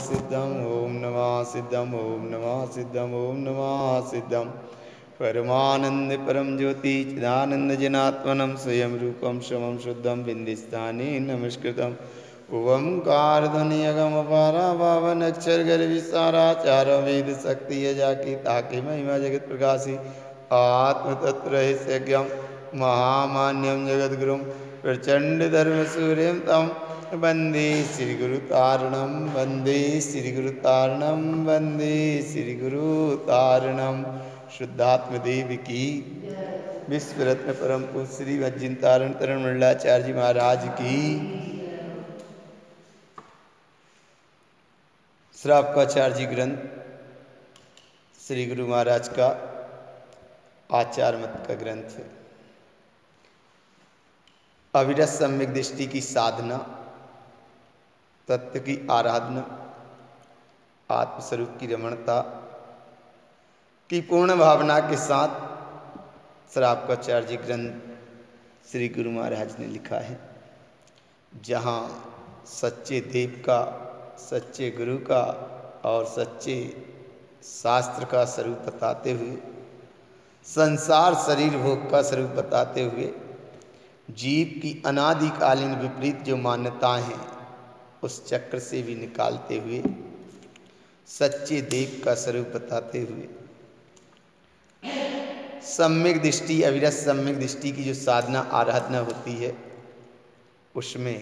सिद्धम ओम नमः सिद्धम ओम नमः सिद्धम ओम नमः सिद्धम परमानंद परम ज्योति चिदानंद जनात्मनम स्वयं रूपम शमम शुद्धम बिंदिस्थाने नमस्कृतम ओंकार ध्वनि अगम पारा पावन अक्षर गर विसारा चारों वेद शक्ति यजा की ताकि महिमा जगत प्रकाशी आत्म तत्व रहस्यज्ञम महामान्यम जगत गुरुम प्रचंड धर्म सूर्यम तम वंदे श्री गुरु तारणम वंदे श्री गुरु तारणम वंदे श्री गुरु तारणम शुद्धात्म देव की विश्व रत्न परम पूज्य श्री वज्जिन तारण तरण मंडलाचार्य जी महाराज की श्रावकाचार्य जी ग्रंथ श्री गुरु महाराज का आचार मत का ग्रंथ है। अविरत सम्यक दृष्टि की साधना, तत्व की आराधना, आत्मस्वरूप की रमणता की पूर्ण भावना के साथ श्रावकाचार्य जी ग्रंथ श्री गुरु महाराज ने लिखा है। जहाँ सच्चे देव का, सच्चे गुरु का और सच्चे शास्त्र का स्वरूप बताते हुए, संसार शरीर भोग का स्वरूप बताते हुए, जीव की अनादिकालीन विपरीत जो मान्यताएं हैं उस चक्र से भी निकालते हुए, सच्चे देव का स्वरूप बताते हुए, सम्यक दृष्टि, अविरत सम्यक दृष्टि की जो साधना आराधना होती है उसमें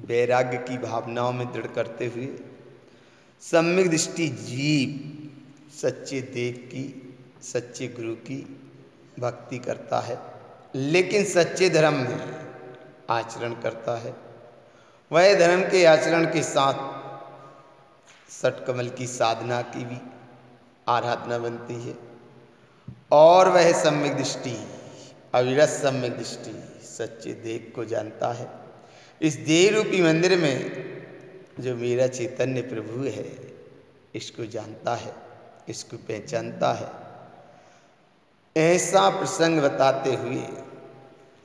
वैराग्य की भावनाओं में दृढ़ करते हुए सम्यक दृष्टि जीव सच्चे देव की, सच्चे गुरु की भक्ति करता है, लेकिन सच्चे धर्म में आचरण करता है। वह धर्म के आचरण के साथ षटकमल की साधना की भी आराधना बनती है और वह सम्यक दृष्टि, अविरत सम्यक दृष्टि सच्चे देव को जानता है। इस देव रूपी मंदिर में जो मेरा चैतन्य प्रभु है इसको जानता है, इसको पहचानता है। ऐसा प्रसंग बताते हुए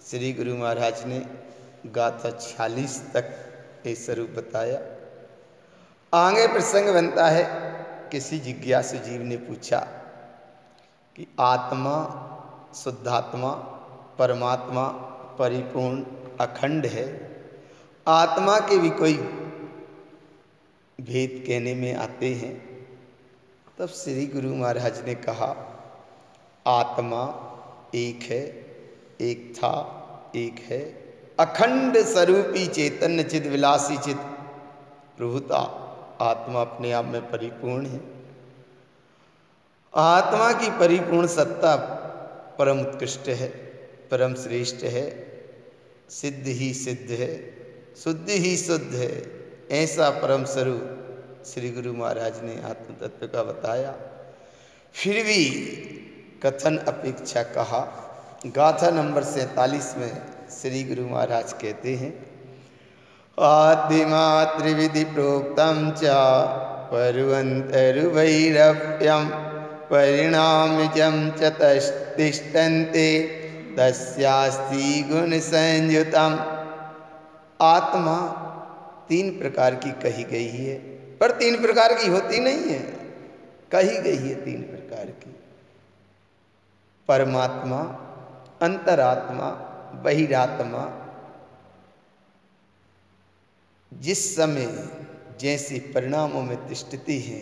श्री गुरु महाराज ने गाथा 46 तक ये स्वरूप बताया। आगे प्रसंग बनता है, किसी जिज्ञासु जीव ने पूछा कि आत्मा, शुद्धात्मा, परमात्मा परिपूर्ण अखंड है, आत्मा के भी कोई भेद कहने में आते हैं। तब श्री गुरु महाराज ने कहा आत्मा एक है, एक था, एक है, अखंड स्वरूपी चैतन्य चिद विलासी चिद प्रभुता आत्मा अपने आप में परिपूर्ण है। आत्मा की परिपूर्ण सत्ता परम उत्कृष्ट है, परम श्रेष्ठ है, सिद्ध ही सिद्ध है, शुद्ध ही शुद्ध है। ऐसा परम स्वरूप श्री गुरु महाराज ने आत्म तत्व का बताया। फिर भी कथन अपेक्षा कहा। गाथा नंबर 47 में श्री गुरु महाराज कहते हैं आदिमातृविधि प्रोक्तम च परुवंतरुवैरव्यम परिणामजम च तिष्ठन्ते तस्यास्ति गुण संयुतम। आत्मा 3 प्रकार की कही गई है, पर 3 प्रकार की होती नहीं है, कही गई है 3 प्रकार की। परमात्मा, अंतरात्मा, बहिरात्मा। जिस समय जैसे परिणामों में तिष्ठती है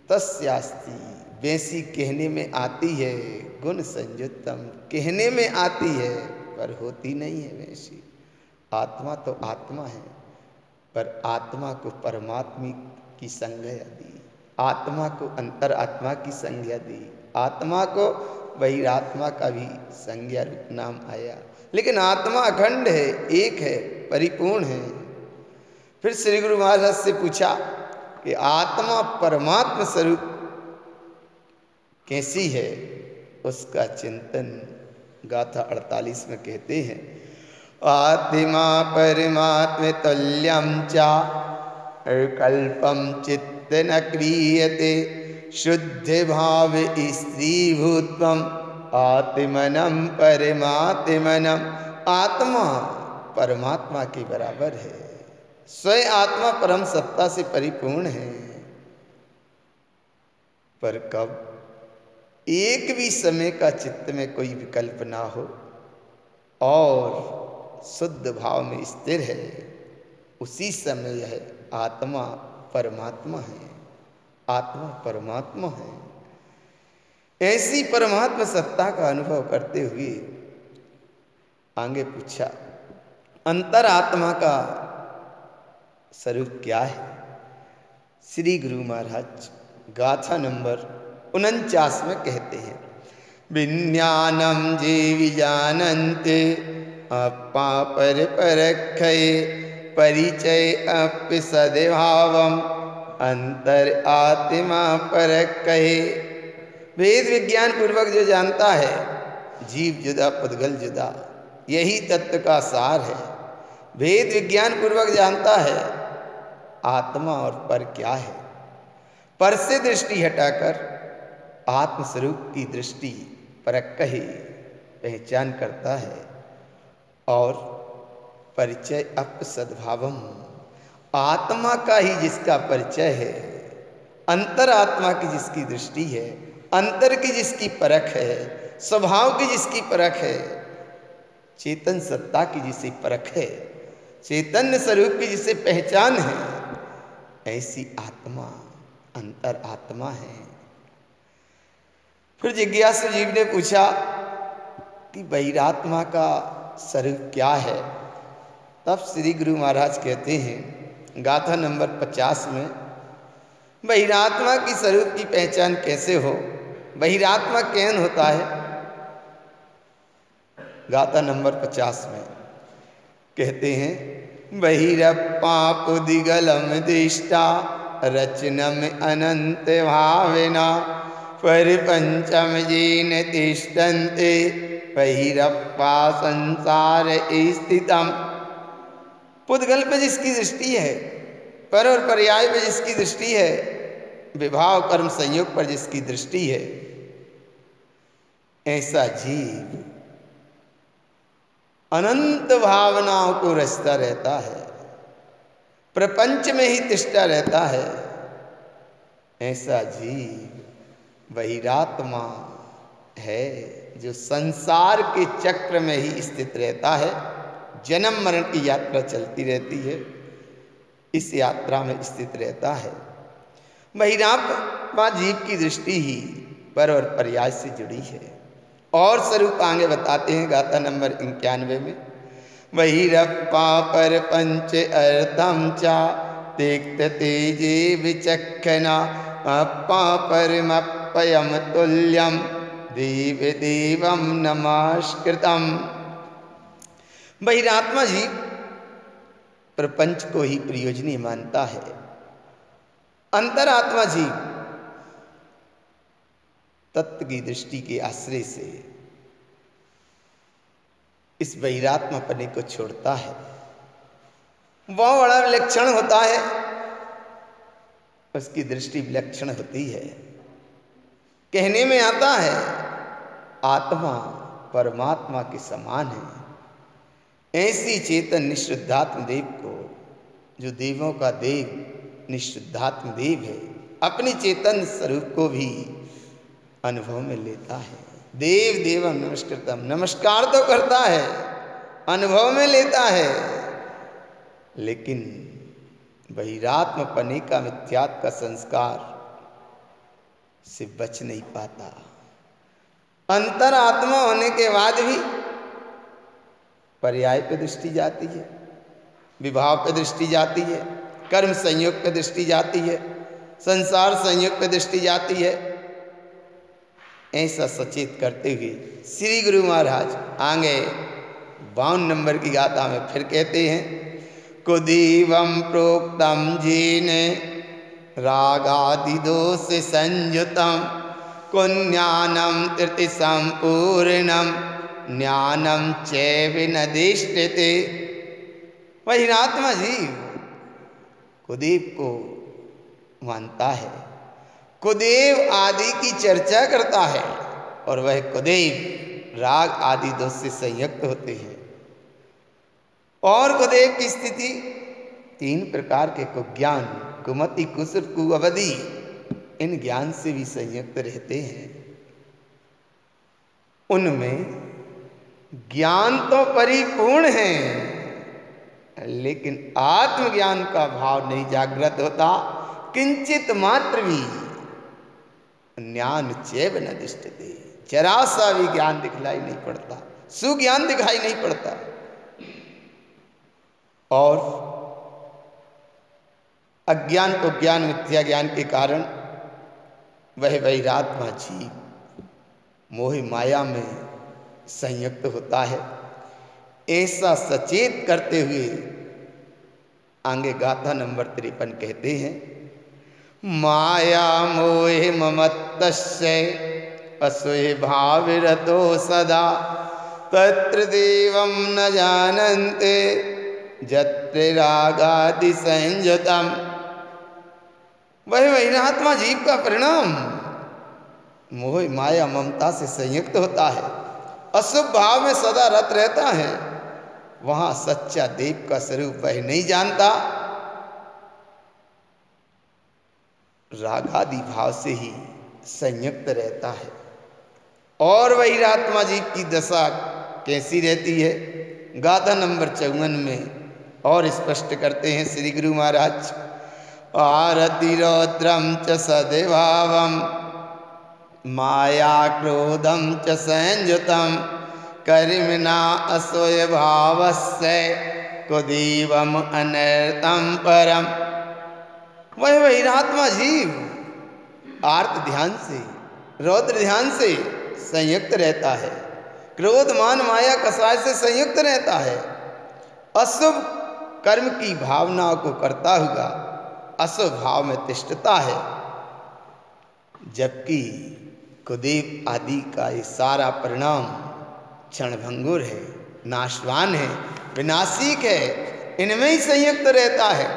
तस्यास्ति वैसी कहने में आती है, गुण संयुक्तम कहने में आती है पर होती नहीं है वैसी। आत्मा तो आत्मा है, पर आत्मा को परमात्मा की संज्ञा दी, आत्मा को अंतरात्मा की संज्ञा दी, आत्मा को बहिरात्मा का भी संज्ञा रूप नाम आया, लेकिन आत्मा अखंड है, एक है, परिपूर्ण है। फिर श्री गुरु महाराज से पूछा कि आत्मा परमात्मा स्वरूप कैसी है, उसका चिंतन गाथा 48 में कहते हैं आत्मा परमात्म तुल्यम चा कल्पम चित्त न क्रियते शुद्ध भाव स्त्रीभूतम आत्मनम परमात्मनम। आत्मा परमात्मा के बराबर है, स्वयं आत्मा परम सत्ता से परिपूर्ण है। पर कब एक भी समय का चित्त में कोई विकल्प ना हो और शुद्ध भाव में स्थिर है, उसी समय यह आत्मा परमात्मा है। आत्मा परमात्मा है। ऐसी परमात्मा सत्ता का अनुभव करते हुए आगे पूछा, अंतरात्मा का स्वरूप क्या है? श्री गुरु महाराज गाथा नंबर 49 में कहते हैं, विज्ञानम जे विजानन्ते अपा पर परखये परिचय अपि सद्भावम अंतर आत्मा परखये। वेद विज्ञान पूर्वक जो जानता है, जीव जुदा पुद्गल जुदा, यही तत्व का सार है। वेद विज्ञान पूर्वक जानता है आत्मा और पर क्या है। पर से दृष्टि हटाकर आत्मस्वरूप की दृष्टि परख ही पहचान करता है। और परिचय अप सद्भावम, आत्मा का ही जिसका परिचय है, अंतरात्मा की जिसकी दृष्टि है, अंतर की जिसकी परख है, स्वभाव की जिसकी परख है, चेतन सत्ता की जिसे परख है, चैतन्य स्वरूप की जिसे पहचान है, ऐसी आत्मा अंतर आत्मा है। फिर जिज्ञासु जीव ने पूछा कि बहिरात्मा का स्वरूप क्या है? तब श्री गुरु महाराज कहते हैं गाथा नंबर 50 में, बहिरात्मा की स्वरूप की पहचान कैसे हो, बहिरात्मा कैन होता है? गाथा नंबर 50 में कहते हैं, बहिरप्पा पुदिगलम दिष्टा रचनम अनंत भावना पर पंचम जीन तिष्ठन्ते बहिरप्पा संसार स्थितम। पुद्गल पे जिसकी दृष्टि है, पर और पर्याय पे जिसकी दृष्टि है, विभाव कर्म संयोग पर जिसकी दृष्टि है, ऐसा जीव अनंत भावनाओं को रचता रहता है, प्रपंच में ही तिष्ठा रहता है। ऐसा जीव बहिरात्मा है जो संसार के चक्र में ही स्थित रहता है। जन्म मरण की यात्रा चलती रहती है, इस यात्रा में स्थित रहता है। बहिरात्मा जीव की दृष्टि ही पर और पर्याय से जुड़ी है। और स्वरूप आगे बताते हैं गाथा नंबर 91 में, बहिरप्पा पर पंच अर्थम चा तिक्त तेजे विचक्षणा अप्पा परमप्पयम तुल्यम देव देवम नमस्कृतम। बहिरात्मा जीव प्रपंच को ही प्रयोजनीय मानता है। अंतरात्मा जीव तत्व की दृष्टि के आश्रय से इस बहिरात्मापने को छोड़ता है। वह बड़ा विलक्षण होता है, उसकी दृष्टि विलक्षण होती है। कहने में आता है आत्मा परमात्मा के समान है। ऐसी चेतन निःशुद्धात्म देव को, जो देवों का देव निःशुद्धात्म देव है, अपनी चेतन स्वरूप को भी अनुभव में लेता है। देव देवम नमस्कृतम, नमस्कार तो करता है, अनुभव में लेता है, लेकिन बहिरात्मपने का मिथ्यात्व का संस्कार से बच नहीं पाता। अंतरात्मा होने के बाद भी पर्याय पे दृष्टि जाती है, विभाव पे दृष्टि जाती है, कर्म संयोग पे दृष्टि जाती है, संसार संयोग पे दृष्टि जाती है। ऐसा सचेत करते हुए श्री गुरु महाराज आगे 52 नंबर की गाथा में फिर कहते हैं, कुदीवम प्रोक्तम जीन रागादि दोष संयुतम कुज्ञानम तृति संपूर्णम ज्ञानम चैविनदिष्टते। बहिरात्मा जीव कुदेव को मानता है, कुदेव आदि की चर्चा करता है, और वह कुदेव राग आदि दोष से संयुक्त होते हैं। और कुदेव की स्थिति तीन प्रकार के कुज्ञान, कुमति, कुसुर, कुअवधि, इन ज्ञान से भी संयुक्त रहते हैं। उनमें ज्ञान तो परिपूर्ण है, लेकिन आत्मज्ञान का भाव नहीं जागृत होता। किंचित मात्र भी ज्ञान चैव न दिष्टते, जरा सा भी ज्ञान दिखलाई नहीं पड़ता, सुज्ञान दिखाई नहीं पड़ता। और अज्ञान को ज्ञान, मिथ्या ज्ञान के कारण वह वैरात्मा जीव मोह माया में संयुक्त होता है। ऐसा सचेत करते हुए आगे गाथा नंबर 53 कहते हैं, माया मोह ममत्तस्य असुय भाविरतो सदा तत्र देवं न जानन्ते जत्र रागादि संयुतम। वह वैरात्मा जीव का परिणाम मोह माया ममता से संयुक्त होता है, अशुभ भाव में सदा रत रहता है। वहां सच्चा देव का स्वरूप वह नहीं जानता, रागादि भाव से ही संयुक्त रहता है। और वैरात्मा जीव की दशा कैसी रहती है, गाथा नंबर 54 में और स्पष्ट करते हैं श्री गुरु महाराज, आरति रौद्रम च सद्भावम माया क्रोधम च संयुतम कर्मणा असोय भावस्य कुदेवम अनर्थम परम। वह वैरात्मा जीव आर्त ध्यान से, रौद्र ध्यान से संयुक्त रहता है, क्रोध मान माया कसाय से संयुक्त रहता है, अशुभ कर्म की भावनाओं को करता हुआ अशुभ भाव में तिष्ठता है। जबकि कुदेव आदि का ये सारा परिणाम क्षणभंगुर है, नाशवान है, विनाशिक है, इनमें ही संयुक्त रहता है।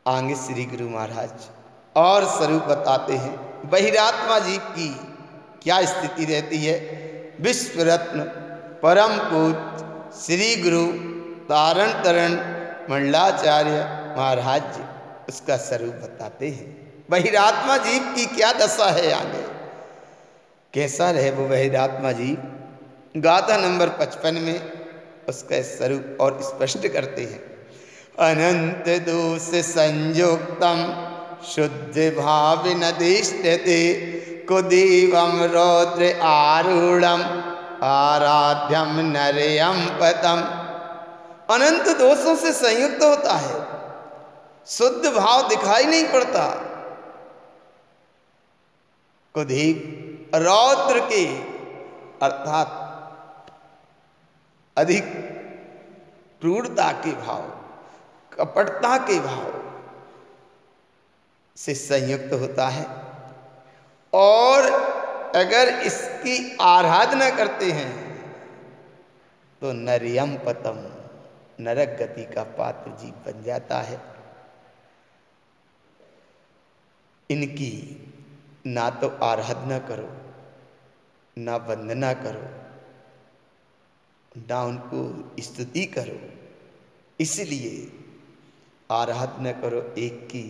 आगे श्री गुरु महाराज और स्वरूप बताते हैं, बहिरात्मा जीव की क्या स्थिति रहती है। विश्व रत्न परम पूज्य श्री गुरु तारण तरण मंडलाचार्य महाराज जी उसका स्वरूप बताते हैं। बहिरात्मा जीव की क्या दशा है, आगे कैसा रहे वो बहिरात्मा जीव। गाथा नंबर 55 में उसका स्वरूप और स्पष्ट करते हैं, अनंत दोष संयुक्तम शुद्ध भाव न दिष्टते कुदेवम रौद्र आरूढ़म आराध्यम नरयम पतम। अनंत दोषों से संयुक्त होता है, शुद्ध भाव दिखाई नहीं पड़ता। कुदेव रौद्र के अर्थात अधिक क्रूरता के भाव, कपटता के भाव से संयुक्त होता है। और अगर इसकी आराधना करते हैं तो नरयम पतम, नरक गति का पात्र जीव बन जाता है। इनकी ना तो आराधना करो, ना वंदना करो, ना उनको स्तुति करो। इसलिए आराधना करो एक की,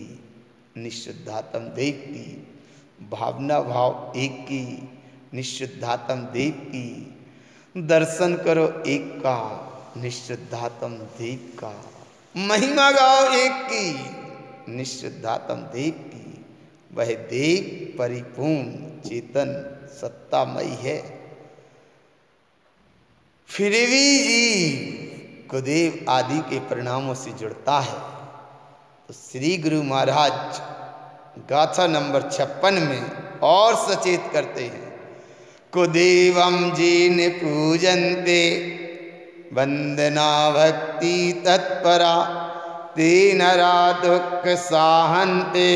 निशुद्धात्म देव की, भावना भाव एक की, निशुद्धात्म देव की, दर्शन करो एक का, निशुद्धात्म देव का, महिमा गाओ एक की, निशुद्धात्म देव की। वह देव परिपूर्ण चेतन सत्तामयी है। फिर भी जीव कुदेव आदि के परिणामों से जुड़ता है। तो श्री गुरु महाराज गाथा नंबर 56 में और सचेत करते हैं, कुदेवम जीन पूजन्ते वंदना भक्ति तत्परा ते नरा दुख साहन्ते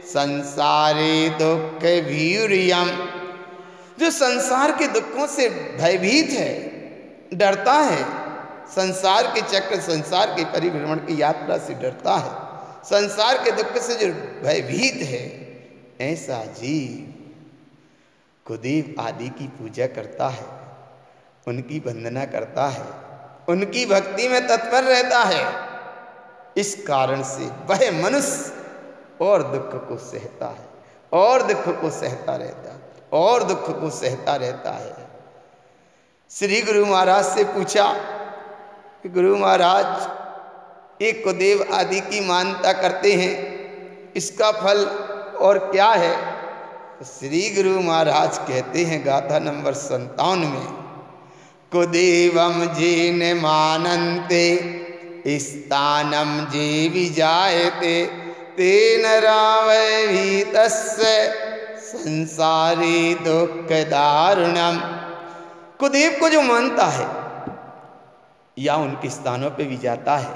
संसारे दुख भीर्यम। जो संसार के दुखों से भयभीत है, डरता है, संसार के चक्र, संसार के परिभ्रमण की यात्रा से डरता है, संसार के दुख से जो भयभीत है, ऐसा जीव कुदेव आदि की पूजा करता है, उनकी वंदना करता है, उनकी भक्ति में तत्पर रहता है। इस कारण से वह मनुष्य और दुख को सहता है, और दुख को सहता रहता है, और दुख को सहता रहता है। श्री गुरु महाराज से पूछा कि गुरु महाराज एक कुदेव आदि की मान्यता करते हैं, इसका फल और क्या है? तो श्री गुरु महाराज कहते हैं गाथा नंबर 57 में, कुदेवम जेन मानन्ते स्थानम जे विजायते तेन रावै भीतस्य संसारी दुख दारुणम। कुदेव को जो मानता है या उनके स्थानों पे भी जाता है,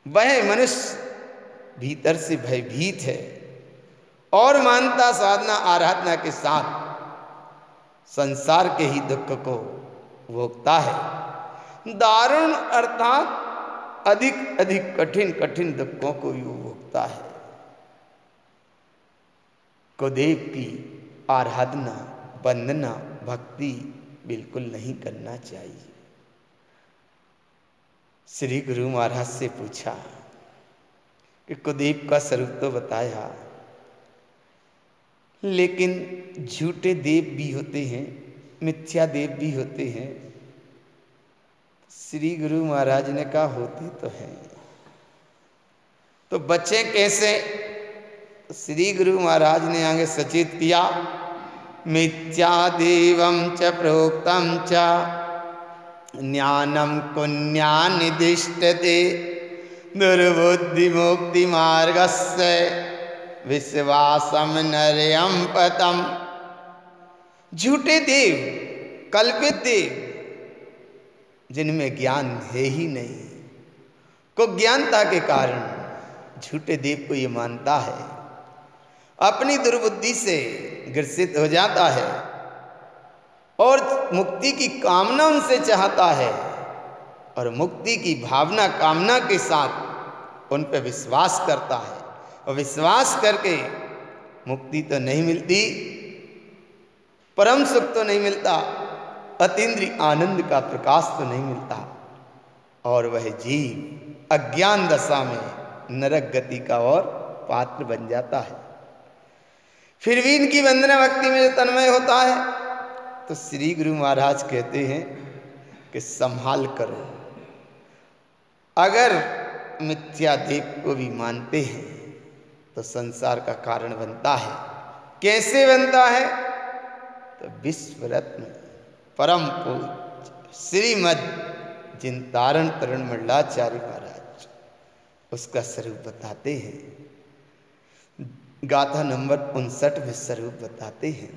वह मनुष्य भीतर से भयभीत है और मानता साधना आराधना के साथ संसार के ही दुख को भोगता है। दारुण अर्थात अधिक अधिक कठिन कठिन दुखों को भी वो भोगता है। कुदेव की आराधना वंदना भक्ति बिल्कुल नहीं करना चाहिए। श्री गुरु महाराज से पूछा कि कुदेव का स्वरूप तो बताया, लेकिन झूठे देव भी होते हैं, मिथ्या देव भी होते हैं। श्री गुरु महाराज ने कहा होते तो हैं, तो बच्चे कैसे? श्री गुरु महाराज ने आगे सचेत किया, मिथ्या देवं च प्रोक्तं च ज्ञानं पुण्यान्निदिष्टते दुर्बुद्धि मुक्ति मार्गस्य विश्वासम नरयम पतम। झूठे देव, कल्पित देव, जिनमें ज्ञान है ही नहीं, को ज्ञानता के कारण झूठे देव को ये मानता है, अपनी दुर्बुद्धि से ग्रसित हो जाता है और मुक्ति की कामना उनसे चाहता है, और मुक्ति की भावना कामना के साथ उन पर विश्वास करता है, और विश्वास करके मुक्ति तो नहीं मिलती, परम सुख तो नहीं मिलता, अतीन्द्रिय आनंद का प्रकाश तो नहीं मिलता, और वह जीव अज्ञान दशा में नरक गति का और पात्र बन जाता है। फिर भी इनकी वंदना भक्ति में जो तन्मय होता है, तो श्री गुरु महाराज कहते हैं कि संभाल करो। अगर मिथ्या देव को भी मानते हैं तो संसार का कारण बनता है। कैसे बनता है? तो विश्व रत्न परम पूज्य श्रीमद जिनतारण तरण मंडलाचार्य महाराज उसका स्वरूप बताते हैं। गाथा नंबर 59 में स्वरूप बताते हैं,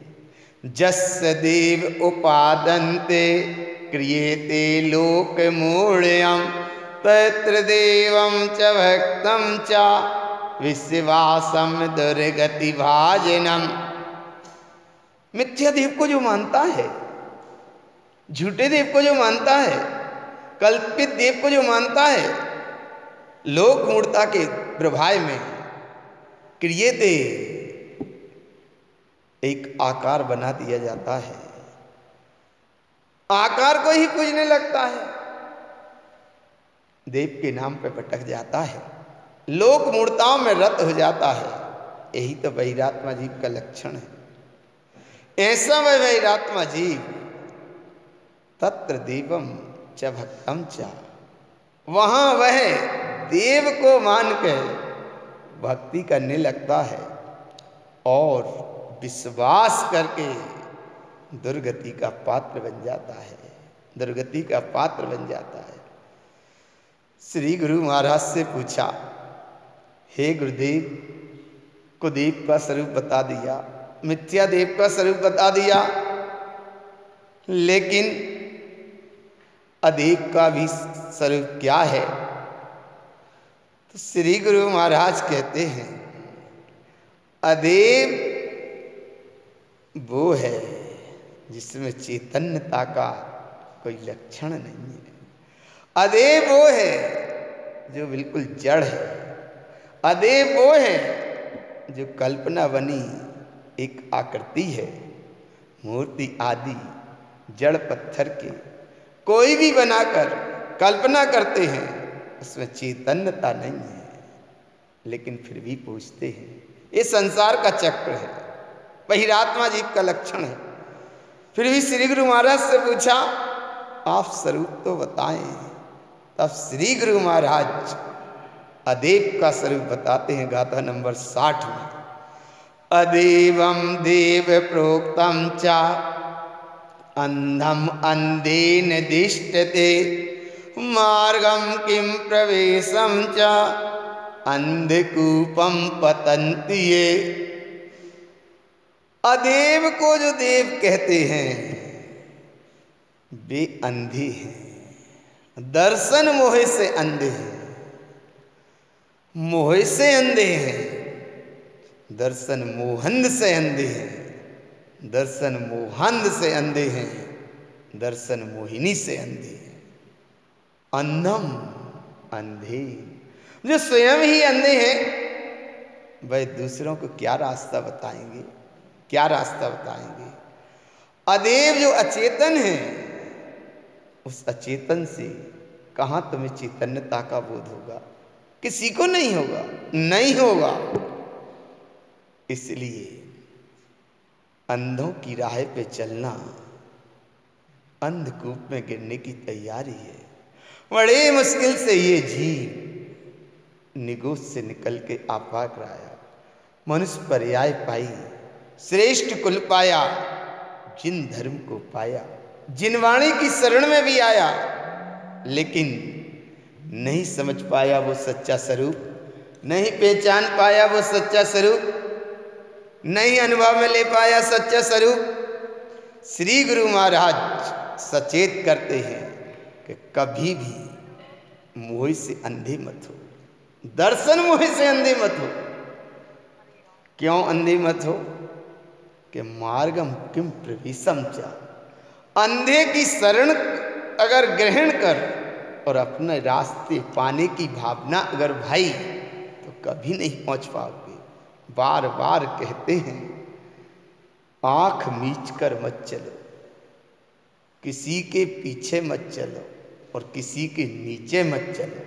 जस्य देव उपादन्ते क्रियेते लोक मूढ़यम् तत्र देवं च भक्तं च विश्वासम दुर्गति भाजनम। मिथ्या देव को जो मानता है, झूठे देव को जो मानता है, कल्पित देव को जो मानता है, लोक मूढ़ता के प्रभाव में क्रियेते एक आकार बना दिया जाता है, आकार को ही पूजने लगता है, देव के नाम पे भटक जाता है, लोक मूर्ताओं में रत हो जाता है। यही तो वैरात्मा जीव का लक्षण है। ऐसा वह वैरात्मा जीव तत्र देवम च भक्तम च, वहां वह देव को मान कर भक्ति करने लगता है और विश्वास करके दुर्गति का पात्र बन जाता है, दुर्गति का पात्र बन जाता है। श्री गुरु महाराज से पूछा, हे गुरुदेव, कुदेव का स्वरूप बता दिया, मिथ्या देव का स्वरूप बता दिया, लेकिन अदेव का भी स्वरूप क्या है? तो श्री गुरु महाराज कहते हैं, अदेव वो है जिसमें चैतन्यता का कोई लक्षण नहीं है। अदेव वो है जो बिल्कुल जड़ है। अदेव वो है जो कल्पना बनी एक आकृति है, मूर्ति आदि जड़ पत्थर के कोई भी बनाकर कल्पना करते हैं, उसमें चैतन्यता नहीं है, लेकिन फिर भी पूछते हैं। ये संसार का चक्र है, बहिरात्मा जीव का लक्षण है। फिर भी श्री गुरु महाराज से पूछा, आप स्वरूप तो बताएं। तब श्री गुरु महाराज अदेव का स्वरूप बताते हैं गाथा नंबर 60 में। अदेवम देव प्रोक्तम च अंधम अंधेन दिष्टते मार्गम किम प्रवेशम च अंधकूपम पतंति ये। अदेव को जो देव कहते हैं वे अंधे हैं, दर्शन मोह से अंधे हैं, मोह से अंधे हैं, दर्शन मोहंद से अंधे हैं, दर्शन मोहंद से अंधे हैं, दर्शन मोहिनी से अंधे हैं। अंधम अंधे, जो स्वयं ही अंधे हैं वह दूसरों को क्या रास्ता बताएंगे, क्या रास्ता बताएंगे। अदेव जो अचेतन है, उस अचेतन से कहाँ तुम्हें चैतन्यता का बोध होगा? किसी को नहीं होगा, नहीं होगा। इसलिए अंधों की राह पे चलना अंधकूप में गिरने की तैयारी है। बड़े मुश्किल से ये जीव निगोद से निकल के आपाक आया, मनुष्य पर्याय पाई, श्रेष्ठ कुल पाया, जिन धर्म को पाया, जिन वाणी की शरण में भी आया, लेकिन नहीं समझ पाया वो सच्चा स्वरूप, नहीं पहचान पाया वो सच्चा स्वरूप, नहीं अनुभव में ले पाया सच्चा स्वरूप। श्री गुरु महाराज सचेत करते हैं कि कभी भी मोह से अंधे मत हो, दर्शन मोह से अंधे मत हो। क्यों अंधे मत हो? कि मार्गम किम प्रवेशम च, अंधे की शरण अगर ग्रहण कर और अपने रास्ते पाने की भावना अगर भाई, तो कभी नहीं पहुंच पाओगे। बार बार कहते हैं, आंख मीच कर मत चलो, किसी के पीछे मत चलो और किसी के नीचे मत चलो।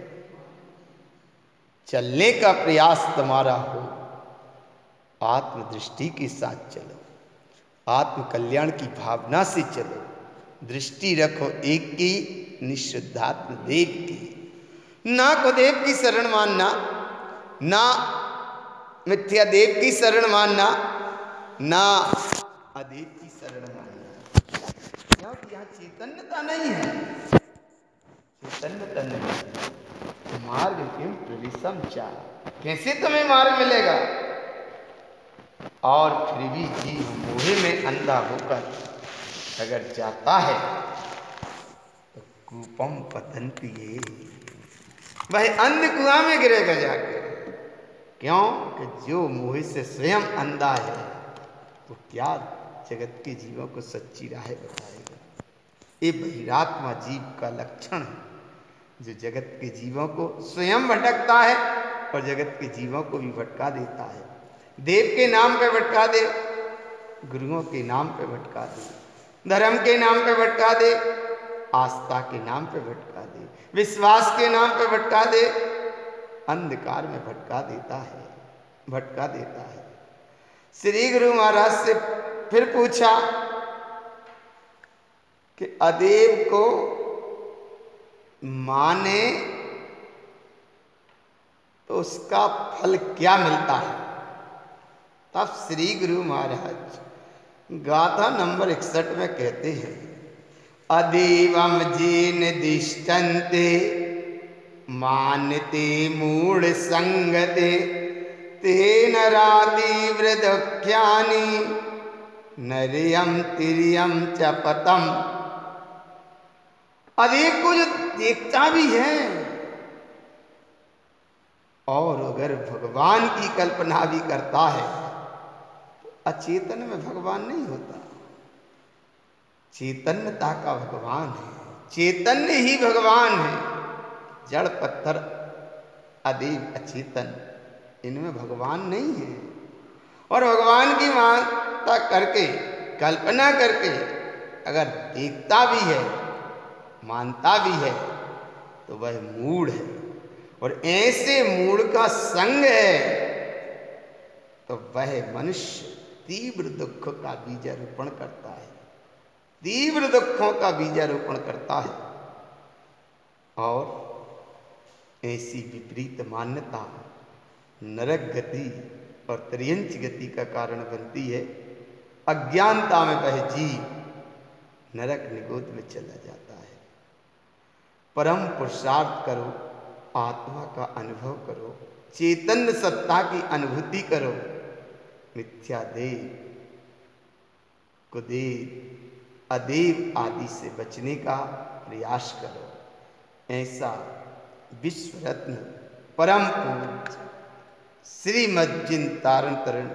चलने का प्रयास तुम्हारा हो, आत्मदृष्टि के साथ चलो, आत्म कल्याण की भावना से चलो। दृष्टि रखो एक की, निशुद्धात्म देव की। ना को देव की शरण मानना, ना मिथ्या देव की शरण मानना, ना अदेव की शरण मानना। क्योंकि यहाँ चैतन्यता नहीं है, चैतन्यता नहीं है। मार्ग किम प्रवेशम च, कैसे तुम्हें मार्ग मिलेगा? और फिर भी जीव मोह में अंधा होकर अगर जाता है तो कूपम पतंति ये, वह अंध कुआं में गिरेगा जाकर। क्यों? कि जो मोह से स्वयं अंधा है वो क्या जगत के जीवों को सच्ची राह बताएगा? ये बहिरात्मा जीव का लक्षण है, जो जगत के जीवों को स्वयं भटकता है और जगत के जीवों को भी भटका देता है। देव के नाम पे भटका दे, गुरुओं के नाम पे भटका दे, धर्म के नाम पे भटका दे, आस्था के नाम पे भटका दे, विश्वास के नाम पे भटका दे, अंधकार में भटका देता है, भटका देता है। श्री गुरु महाराज से फिर पूछा कि अदेव को माने तो उसका फल क्या मिलता है? तब श्री गुरु महाराज गाथा नंबर 61 में कहते हैं, अदेवम जेन दिष्टन्ते मानते मूढ़ संगते तेन रातीव्र दुख्यानि नरियम तिरियम च पतम। अदेव को जो देखता भी है और अगर भगवान की कल्पना भी करता है, अचेतन में भगवान नहीं होता, चैतन्यता का भगवान है, चैतन्य ही भगवान है। जड़ पत्थर अदेव अचेतन, इनमें भगवान नहीं है। और भगवान की मानता करके, कल्पना करके अगर देखता भी है, मानता भी है, तो वह मूढ़ है, और ऐसे मूढ़ का संग है तो वह मनुष्य तीव्र दुख का बीजारोपण करता है, तीव्र दुखों का बीजारोपण करता है। और ऐसी विपरीत मान्यता नरक गति और त्रियंच गति का कारण बनती है। अज्ञानता में वह जीव नरक निगोद में चला जाता है। परम पुरुषार्थ करो, आत्मा का अनुभव करो, चैतन्य सत्ता की अनुभूति करो, मिथ्या देव कुदेव अदेव आदि से बचने का प्रयास करो। ऐसा विश्व रत्न परम पूज्य श्रीमद् जिन तारण तरण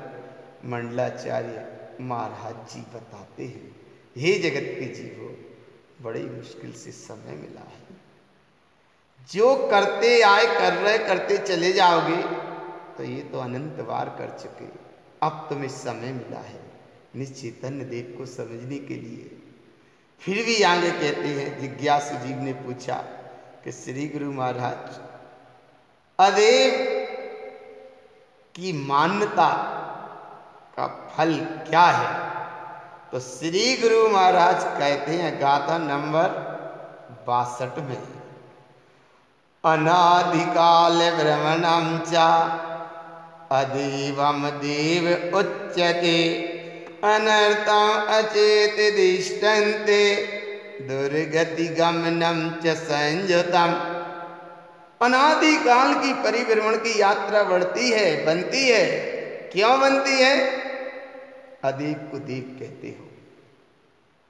मंडलाचार्य महाराज जी बताते हैं, हे जगत के जीवो, बड़ी मुश्किल से समय मिला है। जो करते आए कर रहे करते चले जाओगे तो ये तो अनंत बार कर चुके। अब तुम्हें समय मिला है निश्चैतन्य देव को समझने के लिए। फिर भी आगे कहते हैं, जिज्ञासु जीव ने पूछा कि श्री गुरु महाराज अदेव की मान्यता का फल क्या है? तो श्री गुरु महाराज कहते हैं गाथा नंबर 62 में, अनादिकाल भ्रमणं च अदेवम देव उच्यते अनर्थम अचेत दिष्टन्ते दुर्गति गमनम च संयुतम। अनादिकाल की परिभ्रमण की यात्रा बढ़ती है, बनती है। क्यों बनती है? अदेव को देव कहते हो।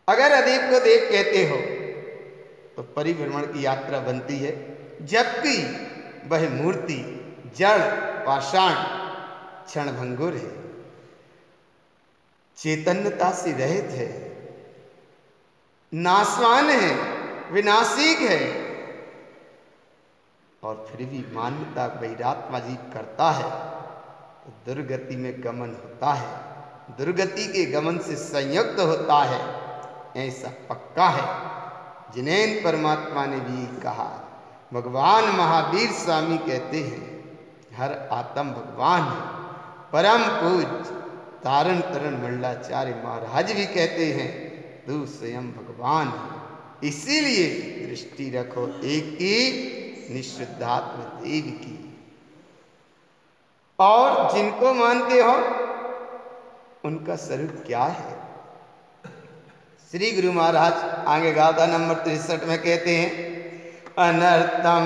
अगर अदेव को देव कहते हो तो परिभ्रमण की यात्रा बनती है, जबकि वह मूर्ति जड़ पाषाण क्षणभंगुर है, चैतन्यता से रहित है, नाशवान है, विनाशिक है। और फिर भी मान्यता वैरात्मा जीव करता है तो दुर्गति में गमन होता है, दुर्गति के गमन से संयुक्त होता है, ऐसा पक्का है। जिनैन परमात्मा ने भी कहा। भगवान महावीर स्वामी कहते हैं, हर आत्म भगवान है। परम पूज्य तारण तरण मंडलाचार्य महाराज भी कहते हैं, तू स्वयं भगवान है। इसीलिए दृष्टि रखो एक की, निःशुद्धात्म देव की। और जिनको मानते हो उनका स्वरूप क्या है? श्री गुरु महाराज आगे गाथा नंबर 63 में कहते हैं, अनर्थम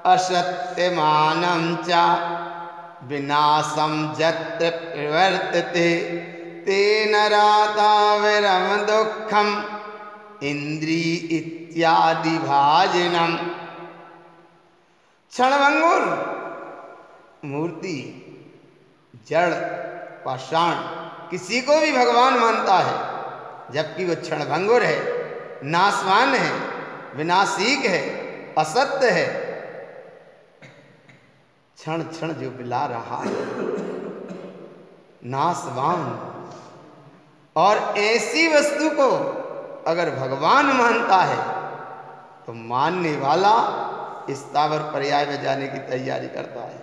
असत्यमानं च विनाशं यत्र प्रवर्तते तेन राता विरम दुःखम इंद्री इत्यादि भाजनम। क्षणभंगुर मूर्ति जड़ पाषाण किसी को भी भगवान मानता है, जबकि वो क्षणभंगुर है, नाशवान है, विनाशिक है, असत्य है, क्षण क्षण जो बिला रहा है, नाशवान। और ऐसी वस्तु को अगर भगवान मानता है तो मानने वाला स्थावर पर्याय में जाने की तैयारी करता है।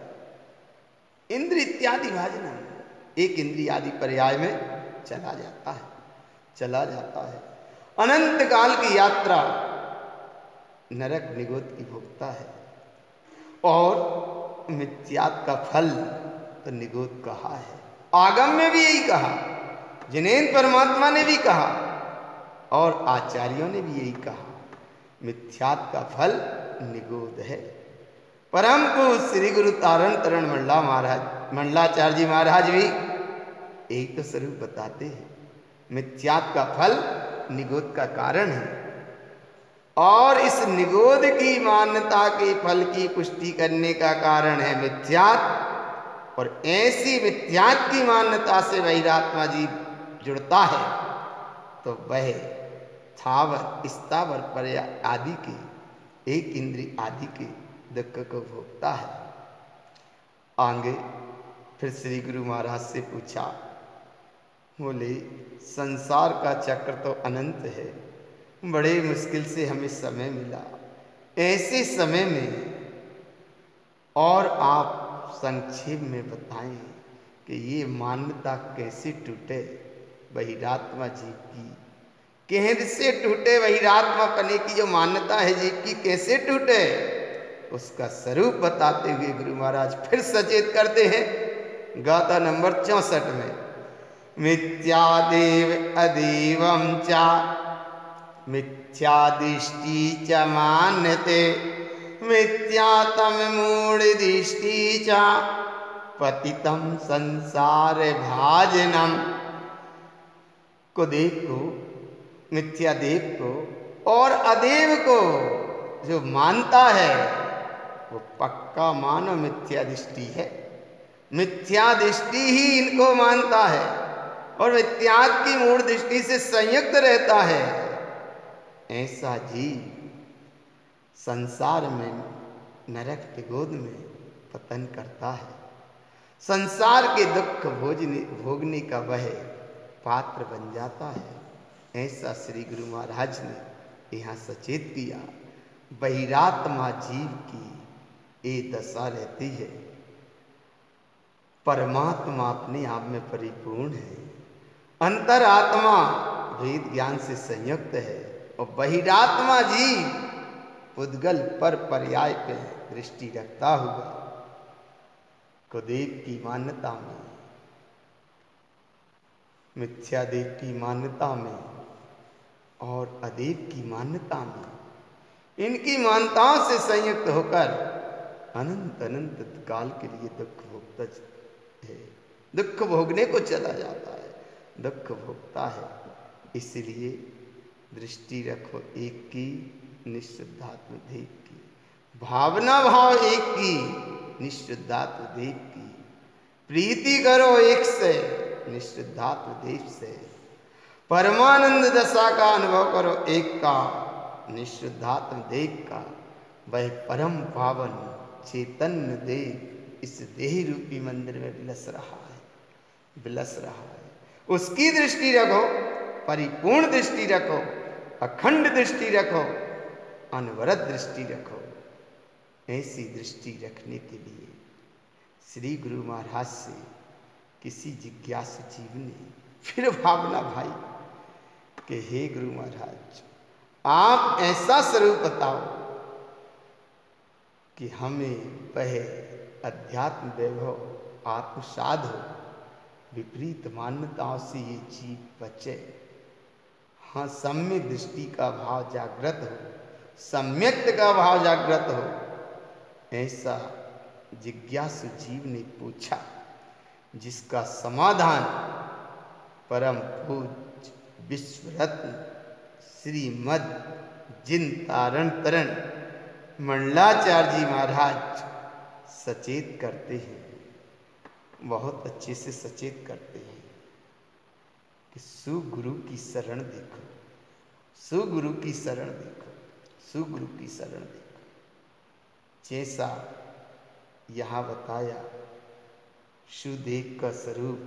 इंद्र इत्यादि भाजनम, एक इंद्रिय आदि पर्याय में चला जाता है, चला जाता है। अनंत काल की यात्रा नरक निगोद की भोगता है। और मिथ्यात का फल तो निगोद कहा है। आगम में भी यही कहा, जिनैन परमात्मा ने भी कहा और आचार्यों ने भी यही कहा, मिथ्यात का फल निगोद है। परम पूज्य श्री गुरु तारण तरण मंडलाचार्य जी महाराज भी एक तो स्वरूप बताते हैं, मिथ्यात का फल निगोद का कारण है। और इस निगोद की मान्यता के फल की पुष्टि करने का कारण है मिथ्यात। और ऐसी मिथ्यात की मान्यता से वैरात्मा जीव जुड़ता है तो वह स्थावर स्थावर पर्याय आदि के, एक इंद्रिय आदि के दुख को भोगता है। आगे फिर श्री गुरु महाराज से पूछा, बोले संसार का चक्र तो अनंत है, बड़े मुश्किल से हमें समय मिला। ऐसे समय में और आप संक्षेप में बताएं कि ये मान्यता कैसे टूटे बहिरात्मा जीव की, कैसे टूटे बहिरात्मा पने की जो मान्यता है जीव की, कैसे टूटे, उसका स्वरूप बताते हुए गुरु महाराज फिर सचेत करते हैं गाथा नंबर 64 में। मिथ्यादेव अदेवं च मिथ्यादृष्टि च मान्यते मिथ्यातम मूढ़दृष्टि च पतितम संसार भाजनम। को देखो, मिथ्यादेव को और अदेव को जो मानता है वो पक्का मानो मिथ्या दृष्टि है, मिथ्या दृष्टि ही इनको मानता है और मिथ्यात की मूढ़ दृष्टि से संयुक्त रहता है। ऐसा जीव संसार में नरक के गोद में पतन करता है, संसार के दुख भोगने का वह पात्र बन जाता है। ऐसा श्री गुरु महाराज ने यहाँ सचेत किया। बहिरात्मा जीव की ये दशा रहती है। परमात्मा अपने आप में परिपूर्ण है, अंतरात्मा वेद ज्ञान से संयुक्त है और बहिरात्मा जीव उद्गल पर पर्याय पे दृष्टि रखता हुआ कुदेव की मान्यता में, मिथ्यादेव की मान्यता में और अदेव की मान्यता में, इनकी मान्यताओं से संयुक्त होकर अनंत अनंत काल के लिए दुख भोगता है, दुख भोगने को चला जाता है, दुख भोगता है। इसलिए दृष्टि रखो एक की, निःशुद्धात्म देव की, भावना भाव एक की, निःशुद्धात्म देव की, प्रीति करो एक से, निःशुद्धात्म देव से, परमानंद दशा का अनुभव करो एक का, निःशुद्धात्म देव का। वह परम पावन चैतन्य देव इस देह रूपी मंदिर में विलस रहा है, विलस रहा है। उसकी दृष्टि रखो, परिपूर्ण दृष्टि रखो, अखंड दृष्टि रखो, अनवरत दृष्टि रखो। ऐसी दृष्टि रखने के लिए श्री गुरु महाराज से किसी जिज्ञासु जीव ने फिर भावना भाई कि हे गुरु महाराज, आप ऐसा स्वरूप बताओ कि हमें वह अध्यात्म वैभव आत्मसाध हो, विपरीत मान्यताओं से ये जीव बचे। हाँ, सम्यक दृष्टि का भाव जागृत हो, सम्यक्त का भाव जागृत हो। ऐसा जिज्ञासु जीव ने पूछा, जिसका समाधान परम पूज्य विश्वरत्न श्रीमद जिन तारण तरण मंडलाचार्य जी महाराज सचेत करते हैं, बहुत अच्छे से सचेत करते हैं कि सुगुरु की शरण देखो, सुगुरु की शरण देखो, सुगुरु की शरण देखो। जैसा यहाँ बताया सुदेव का स्वरूप,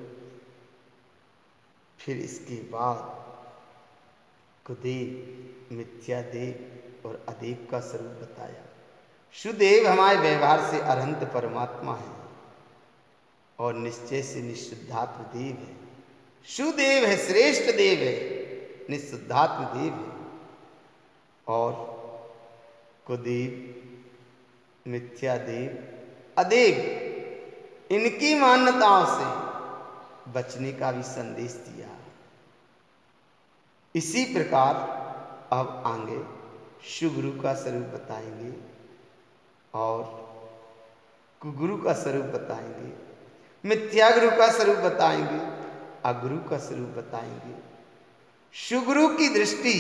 फिर इसके बाद कुदेव, मिथ्यादेव और अदेव का स्वरूप बताया। सुदेव हमारे व्यवहार से अनंत परमात्मा है और निश्चय से निःशुद्धात्म देव है। सुदेव है, श्रेष्ठ देव है, निःशुद्धात्म देव है। और कुदेव, मिथ्यादेव, अदेव, इनकी मान्यताओं से बचने का भी संदेश दिया। इसी प्रकार अब आगे सुगुरु का स्वरूप बताएंगे और कुगुरु का स्वरूप बताएंगे, मिथ्या गुरु का स्वरूप बताएंगे, अगुरु का स्वरूप बताएंगे। सुगुरु की दृष्टि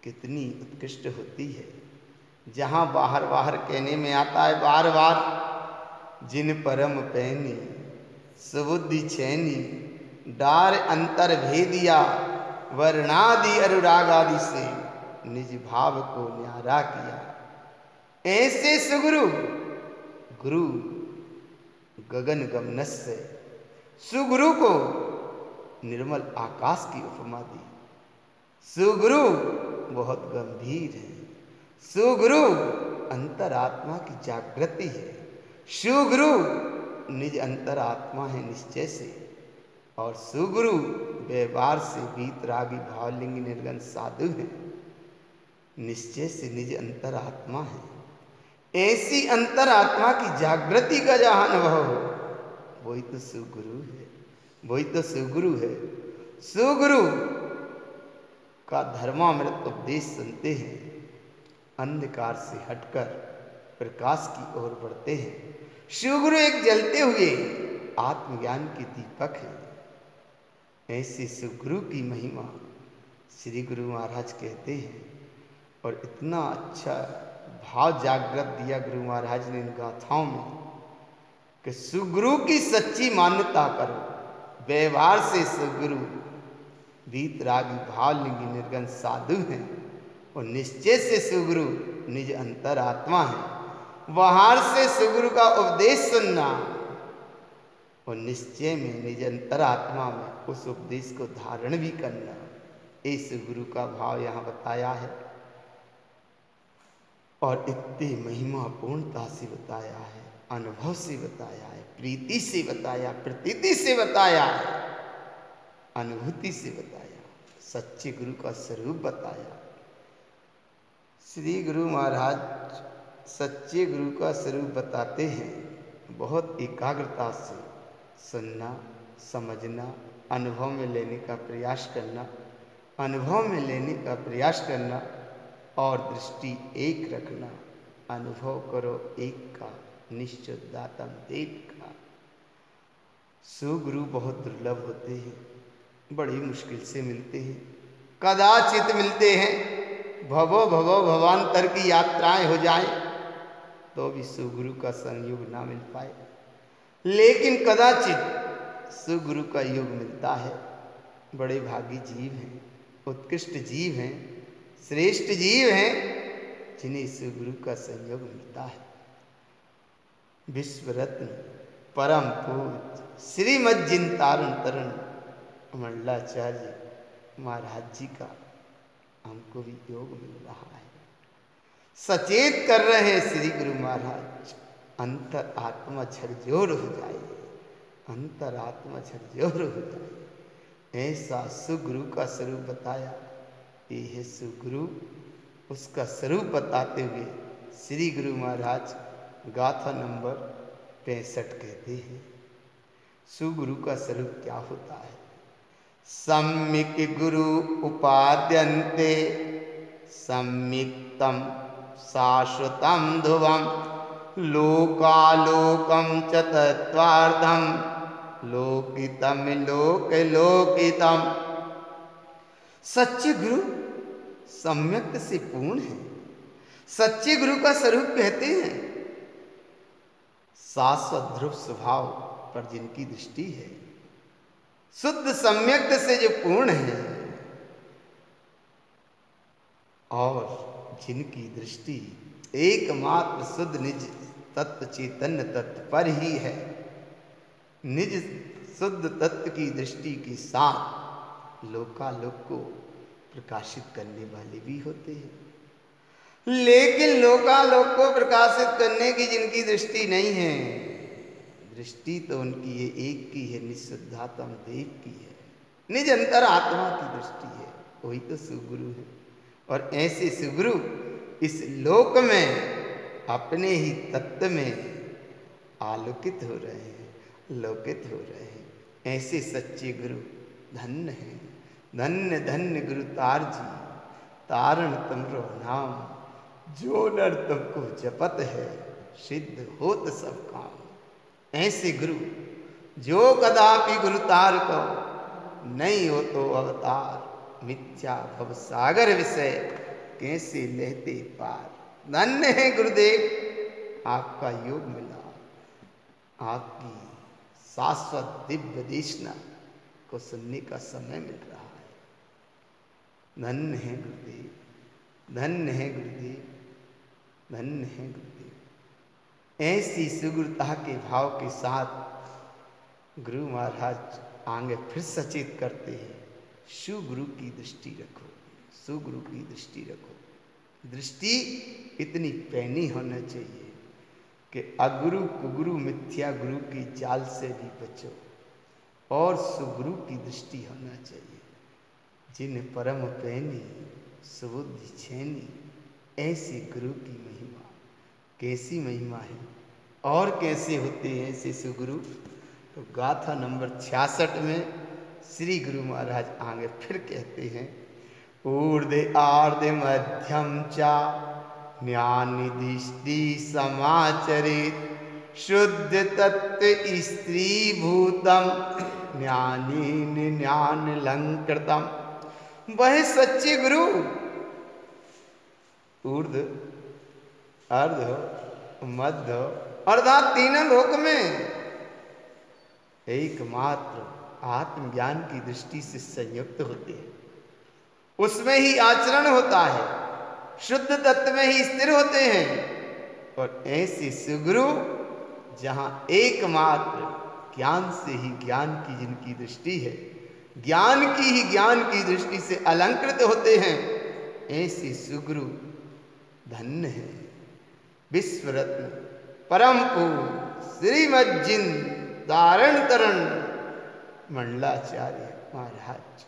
कितनी उत्कृष्ट होती है, जहाँ बाहर बाहर कहने में आता है बार बार, जिन परम पैनी सुबुद्धि चैनी डार अंतर भेदिया वर्णादि अनुराग आदि से निज भाव को न्यारा किया। ऐसे सुगुरु, गुरु गगन गमनस्य, सुगुरु को निर्मल आकाश की उपमा दी। सुगुरु बहुत गंभीर है, सुगुरु अंतरात्मा की जागृति है। सुगुरु निज अंतरात्मा है निश्चय से, और सुगुरु व्यवहार से वीतरागी भावलिंग निर्गन साधु है, निश्चय से निज अंतरात्मा है। ऐसी अंतरात्मा की जागृति का जहां अनुभव हो, वही तो सुगुरु है, वही तो सुगुरु है। सुगुरु का धर्मामृत उपदेश सुनते हैं, अंधकार से हटकर प्रकाश की ओर बढ़ते हैं। शिवगुरु एक जलते हुए आत्मज्ञान के दीपक हैं। ऐसे शिवगुरु की महिमा श्री गुरु महाराज कहते हैं, और इतना अच्छा भाव जागृत दिया गुरु महाराज ने इन गाथाओं में कि सुगुरु की सच्ची मान्यता करो, व्यवहार से सुगुरु वीतरागी भावलिंगी निर्गन साधु हैं, और निश्चय से सुगुरु निज अंतरात्मा है। बाहर से सुगुरु का उपदेश सुनना और निश्चय में निज अंतरात्मा में उस उपदेश को धारण भी करना, इस गुरु का भाव यहाँ बताया है। और इतनी महिमा पूर्णता से बताया है, अनुभव से बताया है, प्रीति से बताया, प्रतीति से बताया है, अनुभूति से बताया, सच्चे गुरु का स्वरूप बताया। श्री गुरु महाराज सच्चे गुरु का स्वरूप बताते हैं। बहुत एकाग्रता से सुनना, समझना, अनुभव में लेने का प्रयास करना, अनुभव में लेने का प्रयास करना, और दृष्टि एक रखना। अनुभव करो एक का, निश्चुद्धातम देव का। सुगुरु बहुत दुर्लभ होते हैं, बड़ी मुश्किल से मिलते हैं, कदाचित मिलते हैं। भवो भवो भवांतर की यात्राएं हो जाए तो भी सुगुरु का संयोग ना मिल पाए, लेकिन कदाचित सुगुरु का योग मिलता है। बड़े भागी जीव हैं, उत्कृष्ट जीव हैं, श्रेष्ठ जीव हैं, जिन्हें सुगुरु का संयोग मिलता है। विश्व रत्न परम पूज श्रीमद जिन तारण तरण मंडलाचार्य महाराज जी का हमको भी योग मिल रहा है। सचेत कर रहे हैं श्री गुरु महाराज, अंतर आत्मा झकझोर हो जाए, अंतर आत्मा झकझोर हो जाए। ऐसा सुगुरु का स्वरूप बताया। ये है सुगुरु, उसका स्वरूप बताते हुए श्री गुरु महाराज गाथा नंबर 65 कहते हैं। सुगुरु का स्वरूप क्या होता है? सम्यक गुरु उपाद्यन्ते सम्यक्तम शाश्वतम ध्रुवम लोकालोकम च तत्वार्धम लोकितम लोकलोकितम। सच्चे गुरु सम्यक से पूर्ण है। सच्चे गुरु का स्वरूप कहते हैं शाश्वत ध्रुव स्वभाव पर जिनकी दृष्टि है, शुद्ध सम्यक से जो पूर्ण है, और जिनकी दृष्टि एकमात्र शुद्ध निज तत्व चैतन्य तत्व पर ही है। निज शुद्ध तत्व की दृष्टि के साथ लोकालोक को प्रकाशित करने वाले भी होते हैं, लेकिन लोकालोक को प्रकाशित करने की जिनकी दृष्टि नहीं है, दृष्टि तो उनकी ये एक की है, निःशुद्धात्म देव की है, निज अंतर आत्मा की दृष्टि है। वही तो सुगुरु है। और ऐसे सुगुरु इस लोक में अपने ही तत्व में आलोकित हो रहे हैं, लोकित हो रहे हैं। ऐसे सच्चे गुरु धन्य हैं। धन्य धन्य गुरु तार जी, तारण तुमरो नाम, जो नर तुमको जपत है, सिद्ध होत सब काम। ऐसे गुरु जो कदापि गुरु तार को नहीं हो तो अवतार, मिथ्या भव सागर विषय कैसे लेते पार। धन्य है गुरुदेव, आपका योग मिला, आपकी शाश्वत दिव्य देशना को सुनने का समय मिल रहा है। धन्य है गुरुदेव, धन्य है गुरुदेव, धन्य है गुरुदेव। ऐसी सुगुरुता के भाव के साथ गुरु महाराज आगे फिर सचेत करते हैं, सुगुरु की दृष्टि रखो, सुगुरु की दृष्टि रखो। दृष्टि इतनी पैनी होना चाहिए कि अगुरु कुगुरु मिथ्या गुरु की जाल से भी बचो, और सुगुरु की दृष्टि होना चाहिए। जिन परम पैनी सुबुद्धि छेनी, ऐसी गुरु की महिमा। कैसी महिमा है और कैसे होते हैं ऐसे सुगुरु? तो गाथा नंबर 66 में श्री गुरु महाराज आगे फिर कहते हैं, ऊर्ध्व आर्ध मध्यम चा ज्ञानिदिष्टि समाचरित, शुद्ध तत्व स्त्री भूतम ज्ञानी ज्ञान लंकृतम। वह सच्चे गुरु ऊर्ध्व अर्ध मध्य अर्थात तीनों लोक में एकमात्र आत्मज्ञान की दृष्टि से संयुक्त होते हैं, उसमें ही आचरण होता है, शुद्ध तत्व में ही स्थिर होते हैं। और ऐसे सुगुरु जहां एकमात्र ज्ञान से ही ज्ञान की जिनकी दृष्टि है, ज्ञान की ही ज्ञान की दृष्टि से अलंकृत होते हैं, ऐसे सुगुरु धन्य है। विश्व रत्न परम पूज्य श्रीमज्जिन धारण तरण मंडलाचार्य महाराज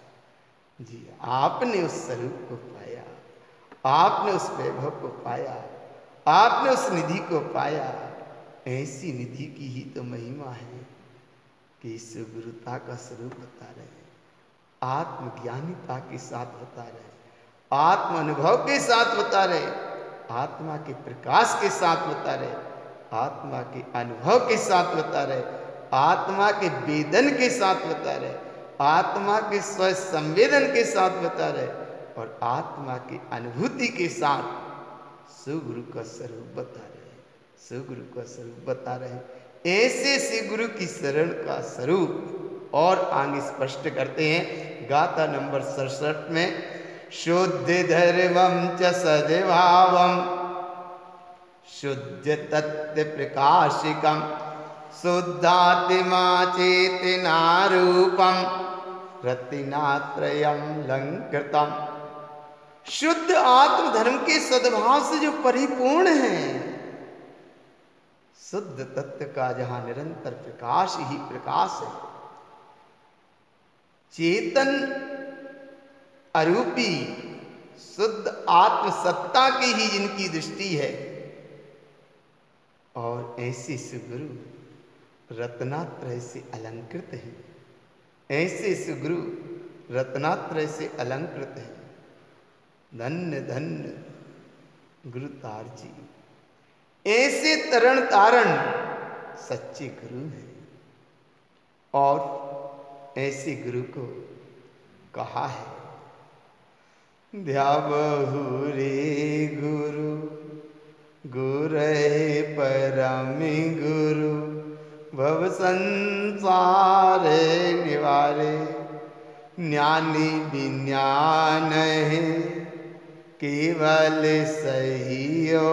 जी, आपने उस स्वरूप को पाया, आपने उस वैभव को पाया, आपने उस निधि को पाया। ऐसी निधि की ही तो महिमा है कि इस गुरुता का स्वरूप बता रहे, आत्मज्ञानिता के साथ बता रहे, आत्म अनुभव के साथ बता रहे, आत्मा के प्रकाश के साथ बता रहे, आत्मा के अनुभव के साथ बता रहे, आत्मा के वेदन के साथ बता रहे, आत्मा के स्व संवेदन के साथ बता रहे, और आत्मा की अनुभूति के साथ सुगुरु का स्वरूप बता रहे, सुगुरु का स्वरूप बता रहे। ऐसे से गुरु की शरण का स्वरूप और आगे स्पष्ट करते हैं गाथा नंबर 67 में, शुद्ध धर्मं च सद्भावं शुद्ध तत्व प्रकाशिकं शुद्धात्मा चेतना रूपं रत्नात्रयं लंकृतम। शुद्ध आत्म धर्म के सद्भाव से जो परिपूर्ण है, शुद्ध तत्व का जहां निरंतर प्रकाश ही प्रकाश है, चेतन अरूपी शुद्ध आत्म सत्ता की ही जिनकी दृष्टि है, और ऐसे सुगुरु रत्नात्रय से अलंकृत है, ऐसे सुगुरु रत्नात्रय से अलंकृत है। धन्य धन्य गुरुतार जी, ऐसे तरण तारण सच्चे गुरु हैं, और ऐसे गुरु को कहा है, ध्यावहु रे गुरु गुरहे परम गुरु, भव संसार निवारे, ज्ञानी विज्ञान है केवल सहियो,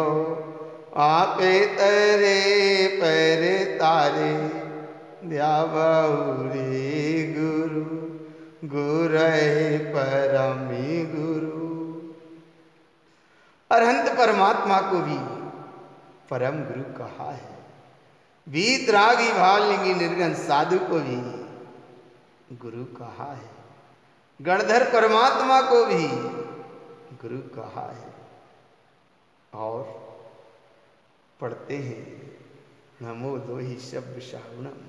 आपे तरे पर तारे, ध्यावहु रे गुरु गुरहे परमी गुरु। अरहंत परमात्मा को भी परम गुरु कहा है, वीतरागी भावलिंगी निर्गुण साधु को भी गुरु कहा है, गणधर परमात्मा को भी गुरु कहा है। और पढ़ते हैं, नमो दोहि शब्द श्रावणम,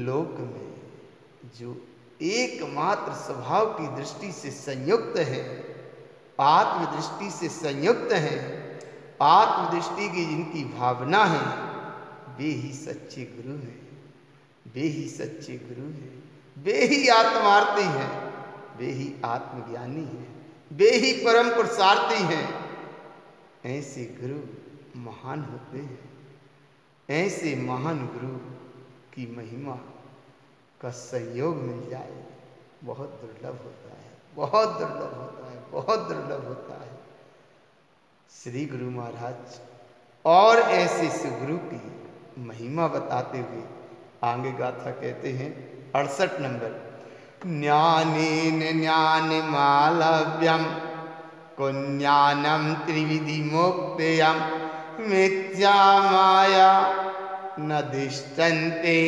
लोक में जो एकमात्र स्वभाव की दृष्टि से संयुक्त है, आत्मदृष्टि से संयुक्त है, आत्मदृष्टि की जिनकी भावना है, वे ही सच्चे गुरु हैं, वे ही सच्चे गुरु हैं, वे ही आत्मार्थी हैं, वे ही आत्मज्ञानी हैं, वे ही परम पुरुषार्थी हैं। ऐसे गुरु महान होते हैं, ऐसे महान गुरु की महिमा का संयोग मिल जाए बहुत दुर्लभ होता है, बहुत दुर्लभ होता है, बहुत दुर्लभ होता है। श्री गुरु महाराज और ऐसे सुगुरु की महिमा बताते हुए आगे गाथा कहते हैं 68 नंबर, ज्ञानेन ज्ञान मालव्यम कुज्ञानम त्रिविधि मुक्तयम मिथ्या माया न दिष्टन्ते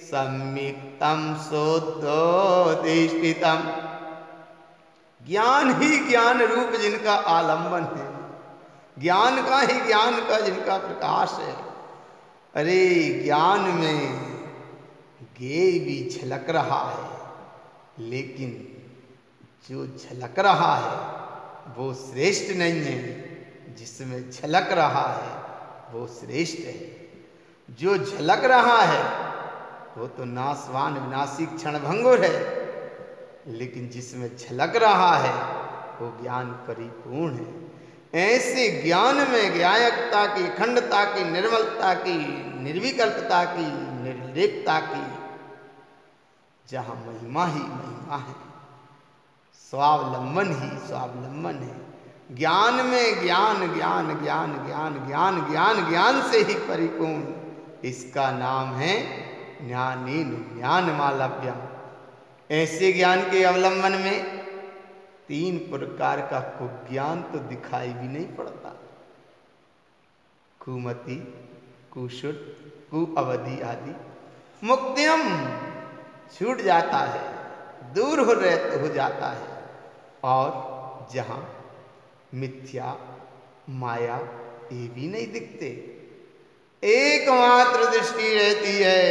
सम्यक्तम शुद्धोदिष्टितम। ज्ञान ही ज्ञान रूप जिनका आलंबन है, ज्ञान का ही ज्ञान का जिनका प्रकाश है। अरे ज्ञान में ज्ञेय भी झलक रहा है, लेकिन जो झलक रहा है वो श्रेष्ठ नहीं है, जिसमें झलक रहा है वो श्रेष्ठ है। जो झलक रहा है वो तो नाशवान विनाशी क्षणभंगुर है, लेकिन जिसमें झलक रहा है वो ज्ञान परिपूर्ण है। ऐसे ज्ञान में ज्ञायकता की, अखंडता की, निर्मलता की, निर्विकल्पता की, निर्लेपता की, जहाँ महिमा ही महिमा है, स्वावलंबन ही स्वावलंबन है। ज्ञान में ज्ञान ज्ञान ज्ञान ज्ञान ज्ञान ज्ञान ज्ञान से ही परिपूर्ण, इसका नाम है ज्ञानेन ज्ञानमालव्यम। ऐसे ज्ञान के अवलंबन में 3 प्रकार का कुज्ञान तो दिखाई भी नहीं पड़ता। कुमति, कुशुद्ध, कुअवधि आदि मुक्तियम छूट जाता है, दूर हो जाता है। और जहाँ मिथ्या माया ये भी नहीं दिखते, एकमात्र दृष्टि रहती है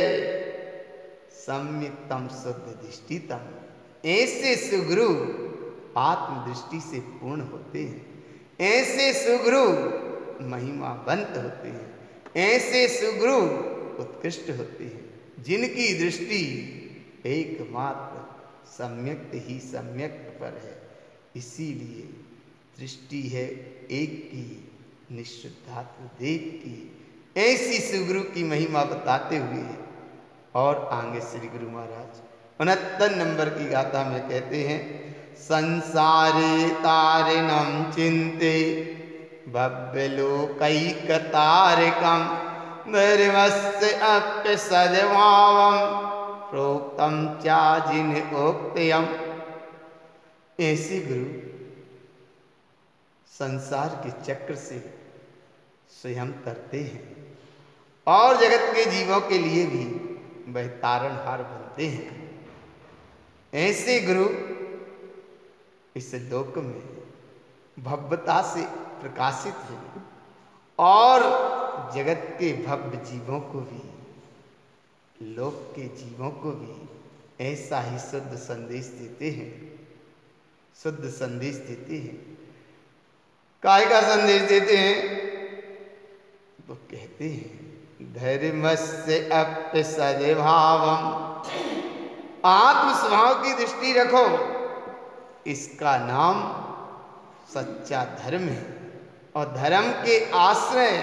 सम्यक्तम शुद्ध दृष्टितम। ऐसे सुगुरु आत्मदृष्टि से पूर्ण होते हैं, ऐसे सुगुरु महिमावंत होते हैं, ऐसे सुगुरु उत्कृष्ट होते हैं, जिनकी दृष्टि एकमात्र सम्यक ही सम्यक पर है। इसीलिए दृष्टि है एक की, निःशुद्धात्म देव की। ऐसी सुगुरु की महिमा बताते हुए और आगे श्री गुरु महाराज 69 नंबर की गाथा में कहते हैं, संसारे तारिणम चिंते भव्यलोकैकतारिकम धर्मस्य अप्य सद्भावम प्रोक्तम चा जिन उक्तयम। ऐसे गुरु संसार के चक्र से स्वयं तरते हैं और जगत के जीवों के लिए भी वह तारणहार बनते हैं। ऐसे गुरु इस लोक में भव्यता से प्रकाशित हैं और जगत के भव्य जीवों को भी, लोक के जीवों को भी ऐसा ही शुद्ध संदेश देते हैं, शुद्ध संदेश देते हैं। काय का संदेश देते हैं? तो कहते हैं धर्मस्य अप्य सद्भावम, आत्म स्वभाव की दृष्टि रखो, इसका नाम सच्चा धर्म है। और धर्म के आश्रय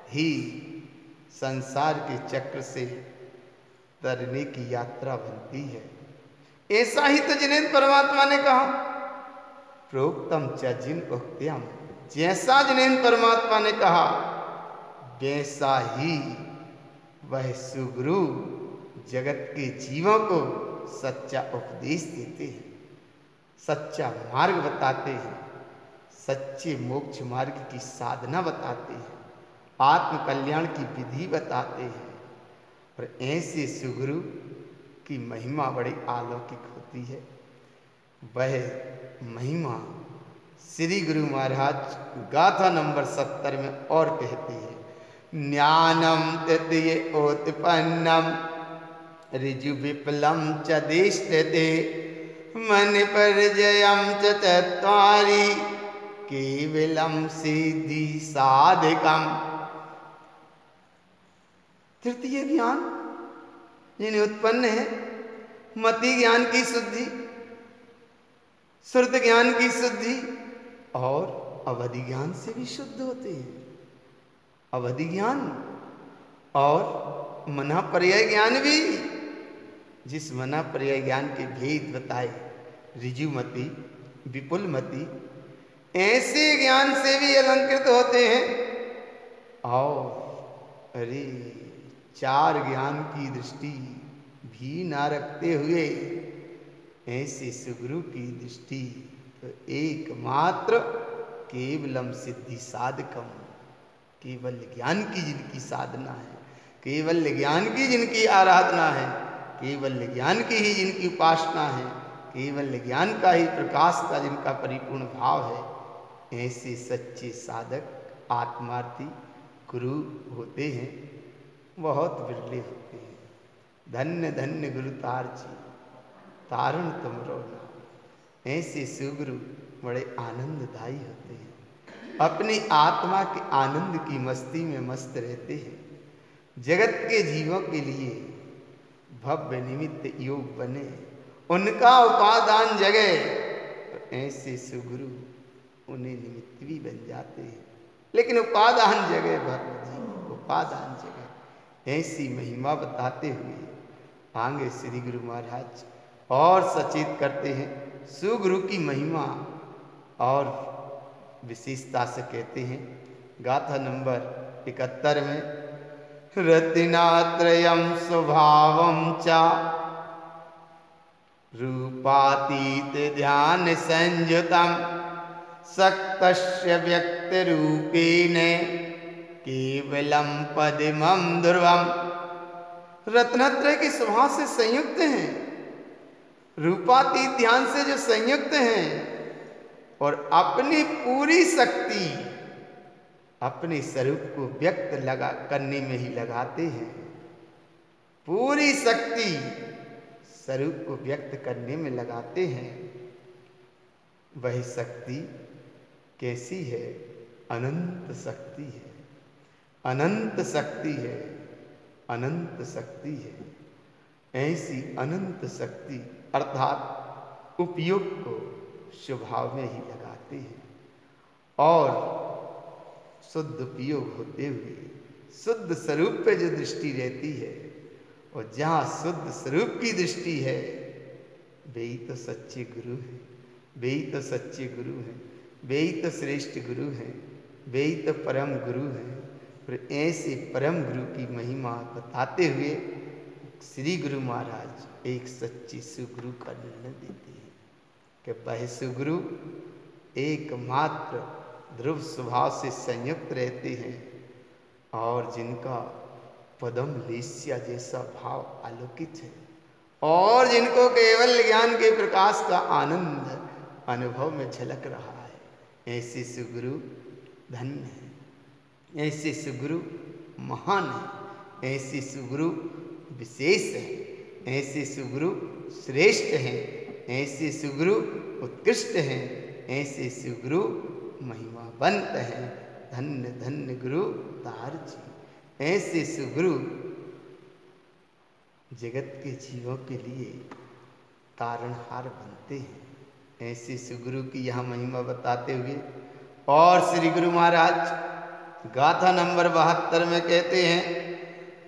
ही संसार के चक्र से तरने की यात्रा बनती है। ऐसा ही तो जिनेन्द्र परमात्मा ने कहा, प्रोक्तम च जिन उक्त्यम, जैसा जिनेन्द्र परमात्मा ने कहा वैसा ही वह सुगुरु जगत के जीवों को सच्चा उपदेश देते हैं, सच्चा मार्ग बताते हैं, सच्चे मोक्ष मार्ग की साधना बताते हैं, आत्म कल्याण की विधि बताते हैं। और ऐसे सुगुरु की महिमा बड़ी अलौकिक होती है। वह महिमा श्री गुरु महाराज गाथा नंबर 70 में और कहते हैं, ज्ञानम तृतीय उत्पन्नम ऋजु विप्लम च देष्टते मन परजयम च चत्वारि केवलम सिद्धि साधकम। तृतीय ज्ञान जिन्हें उत्पन्न है, मति ज्ञान की शुद्धि, श्रुत ज्ञान की शुद्धि और अवधि ज्ञान से भी शुद्ध होते हैं। अवधि ज्ञान और मना पर्याय ज्ञान भी, जिस मना पर्याय ज्ञान के भेद बताए, ऋजुमति विपुलमति, ऐसे ज्ञान से भी अलंकृत होते हैं। और अरे 4 ज्ञान की दृष्टि भी ना रखते हुए ऐसे सुगुरु की दृष्टि तो एकमात्र केवलम सिद्धि साधकम, केवल ज्ञान की जिनकी साधना है, केवल ज्ञान की जिनकी आराधना है, केवल ज्ञान की ही जिनकी उपासना है, केवल ज्ञान का ही प्रकाश का जिनका परिपूर्ण भाव है, ऐसे सच्चे साधक आत्मार्थी गुरु होते हैं, बहुत बिरले होते हैं। धन्य धन्य गुरु तार जी, तारण तुम रोना। ऐसे सुगुरु बड़े आनंददायी होते हैं, अपनी आत्मा के आनंद की मस्ती में मस्त रहते हैं, जगत के जीवों के लिए भव्य निमित्त योग बने, उनका उपादान जगे, तो ऐसे सुगुरु उन्हें निमित्त भी बन जाते हैं। लेकिन उपादान जगे भक्त जी, उपादान जगे। ऐसी महिमा बताते हुए आगे श्री गुरु महाराज और सचेत करते हैं सुगुरु की महिमा और विशेषता से कहते हैं गाथा नंबर 71 में, रतिनात्रयं स्वभावं च रूपातीत ध्यान संयुतम सक्तस्य व्यक्ति रूपेण केवलम पद्मम ध्रुवम। रत्नत्रय के स्वभाव से संयुक्त हैं, रूपातीत ध्यान से जो संयुक्त हैं और अपनी पूरी शक्ति अपने स्वरूप को व्यक्त करने में ही लगाते हैं। पूरी शक्ति स्वरूप को व्यक्त करने में लगाते हैं। वह शक्ति कैसी है? अनंत शक्ति है, अनंत शक्ति है, अनंत शक्ति है। ऐसी अनंत शक्ति अर्थात उपयोग को स्वभाव में ही लगाते हैं और शुद्ध उपयोग होते हुए शुद्ध स्वरूप पे जो दृष्टि रहती है, और जहाँ शुद्ध स्वरूप की दृष्टि है, वे ही तो सच्चे गुरु हैं, वे ही तो सच्चे गुरु हैं, वे ही तो श्रेष्ठ गुरु हैं, वे ही तो परम गुरु हैं। और ऐसे परम गुरु की महिमा बताते हुए श्री गुरु महाराज एक सच्चे सुगुरु का निर्णय देते हैं कि वह सुगुरु एकमात्र ध्रुव स्वभाव से संयुक्त रहते हैं और जिनका पदम लेस्या जैसा भाव आलोकित है और जिनको केवल ज्ञान के प्रकाश का आनंद अनुभव में झलक रहा है। ऐसे सुगुरु धन्य है, ऐसे सुगुरु महान है, ऐसे सुगुरु विशेष है, ऐसे सुगुरु श्रेष्ठ हैं, ऐसे सुगुरु उत्कृष्ट हैं, ऐसे सुगुरु महिमावंत हैं। धन्य धन्य गुरु तार जी। ऐसे सुगुरु जगत के जीवों के लिए तारणहार बनते हैं। ऐसे सुगुरु की यहाँ महिमा बताते हुए और श्री गुरु महाराज गाथा नंबर 72 में कहते हैं,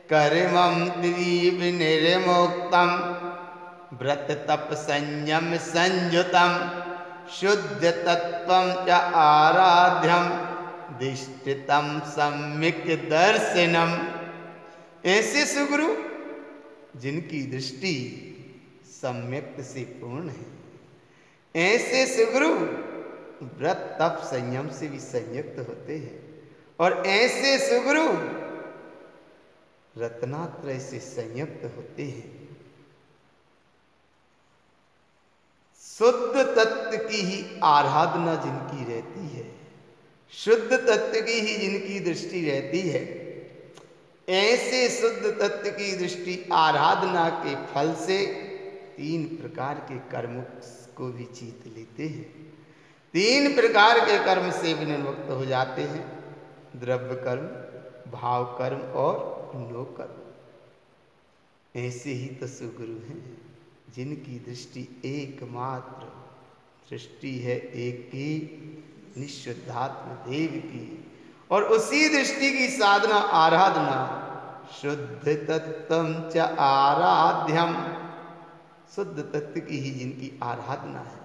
कर्मं त्रिव निर्मुक्तम व्रत तप संयम संयुतम शुद्ध तत्वं च आराध्यम दिष्टितम सम्यक दर्शनम। ऐसे सुगुरु जिनकी दृष्टि सम्यक से पूर्ण है, ऐसे सुगुरु व्रत तप संयम से भी संयुक्त होते हैं और ऐसे सुगुरु रत्नात्रय से संयुक्त होते हैं। शुद्ध तत्व की ही आराधना जिनकी रहती है, शुद्ध तत्व की ही जिनकी दृष्टि रहती है, ऐसे शुद्ध तत्व की दृष्टि आराधना के फल से 3 प्रकार के कर्म को भी जीत लेते हैं। 3 प्रकार के कर्म से भी निर्मुक्त हो जाते हैं, द्रव्य कर्म, भाव कर्म और नो कर्म। ऐसे ही तो सुगुरु हैं जिनकी दृष्टि एकमात्र दृष्टि है एक ही निशुद्धात्म देव की, और उसी दृष्टि की साधना आराधना शुद्ध तत्वं च आराध्यम। शुद्ध तत्व की ही जिनकी आराधना है,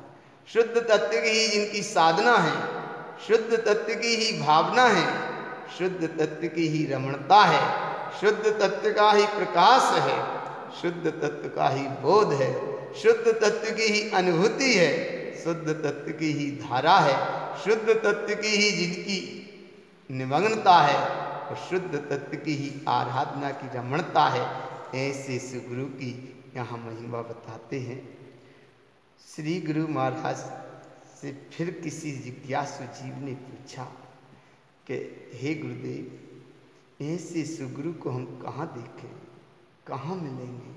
शुद्ध तत्व की ही जिनकी साधना है, शुद्ध तत्व की ही भावना है, शुद्ध तत्व की ही रमणता है, शुद्ध तत्व का ही प्रकाश है, शुद्ध तत्व का ही बोध है, शुद्ध तत्व की ही अनुभूति है, शुद्ध तत्व की ही धारा है, शुद्ध तत्व की ही जिनकी निमग्नता है और शुद्ध तत्व की ही आराधना की रमणता है, ऐसे सुगुरु की यहाँ महिमा बताते हैं। श्री गुरु महाराज से फिर किसी जिज्ञासु जीव ने पूछा कि हे गुरुदेव, ऐसे सुगुरु को हम कहाँ देखें, कहाँ मिलेंगे?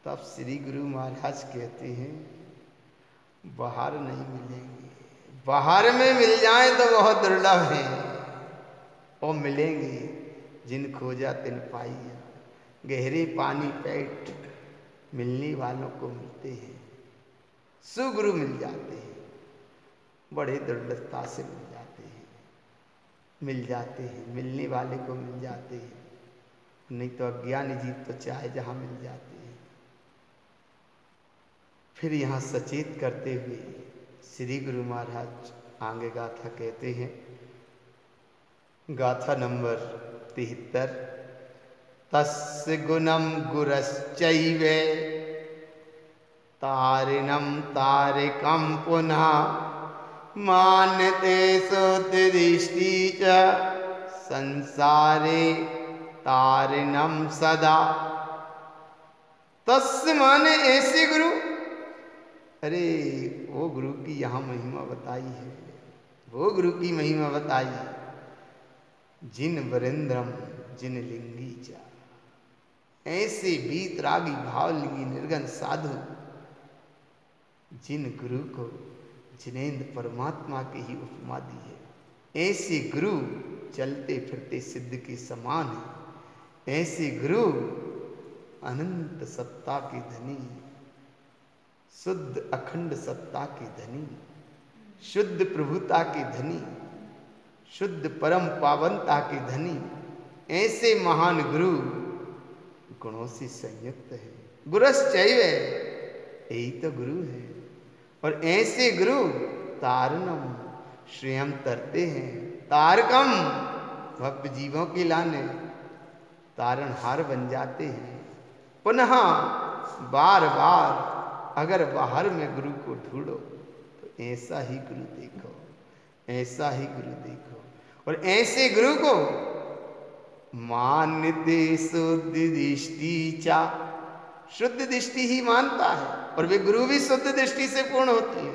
तब श्री गुरु महाराज कहते हैं, बाहर नहीं मिलेंगे, बाहर में मिल जाए तो बहुत दुर्लभ है, और मिलेंगे जिन खोजा तिन पाइया। गहरे पानी पेट मिलने वालों को मिलते हैं, सुगुरु मिल जाते हैं, बड़े दुर्लभता से मिल जाते हैं, मिल जाते हैं, मिलने वाले को मिल जाते हैं, नहीं तो अज्ञानी जीव तो चाहे जहाँ मिल जाते हैं। फिर यहाँ सचेत करते हुए श्री गुरु महाराज आगे गाथा कहते हैं, गाथा नंबर 73। तस्य गुणम गुरश्चैव तारिणम तारिकम पुनः मान्यते सुदृष्टि च संसारे तारिणम सदा। तस्य माने ऐसे गुरु, अरे वो गुरु की यहाँ महिमा बताई है, वो गुरु की महिमा बताई है। जिन वरेंद्रम जिन लिंगी चा, ऐसे बीतरागी भावलिंगी निर्गन साधु, जिन गुरु को जिनेन्द्र परमात्मा की ही उपमा दी है। ऐसे गुरु चलते फिरते सिद्ध के समान है। ऐसे गुरु अनंत सत्ता के धनी, शुद्ध अखंड सत्ता के धनी, शुद्ध प्रभुता के धनी, शुद्ध परम पावनता के धनी, ऐसे महान गुरु गुणों से संयुक्त है। गुरश्चैव, यही तो गुरु है। और ऐसे गुरु तारणम, श्रेयम तरते हैं, तारकम, भक्त जीवों के लाने तारणहार बन जाते हैं। पुनः बार बार अगर बाहर में गुरु को ढूंढो तो ऐसा ही गुरु देखो, ऐसा ही गुरु देखो। और ऐसे गुरु को मान्यते शुद्ध दृष्टि चा, शुद्ध दृष्टि ही मानता है, और वे गुरु भी शुद्ध दृष्टि से पूर्ण होती है।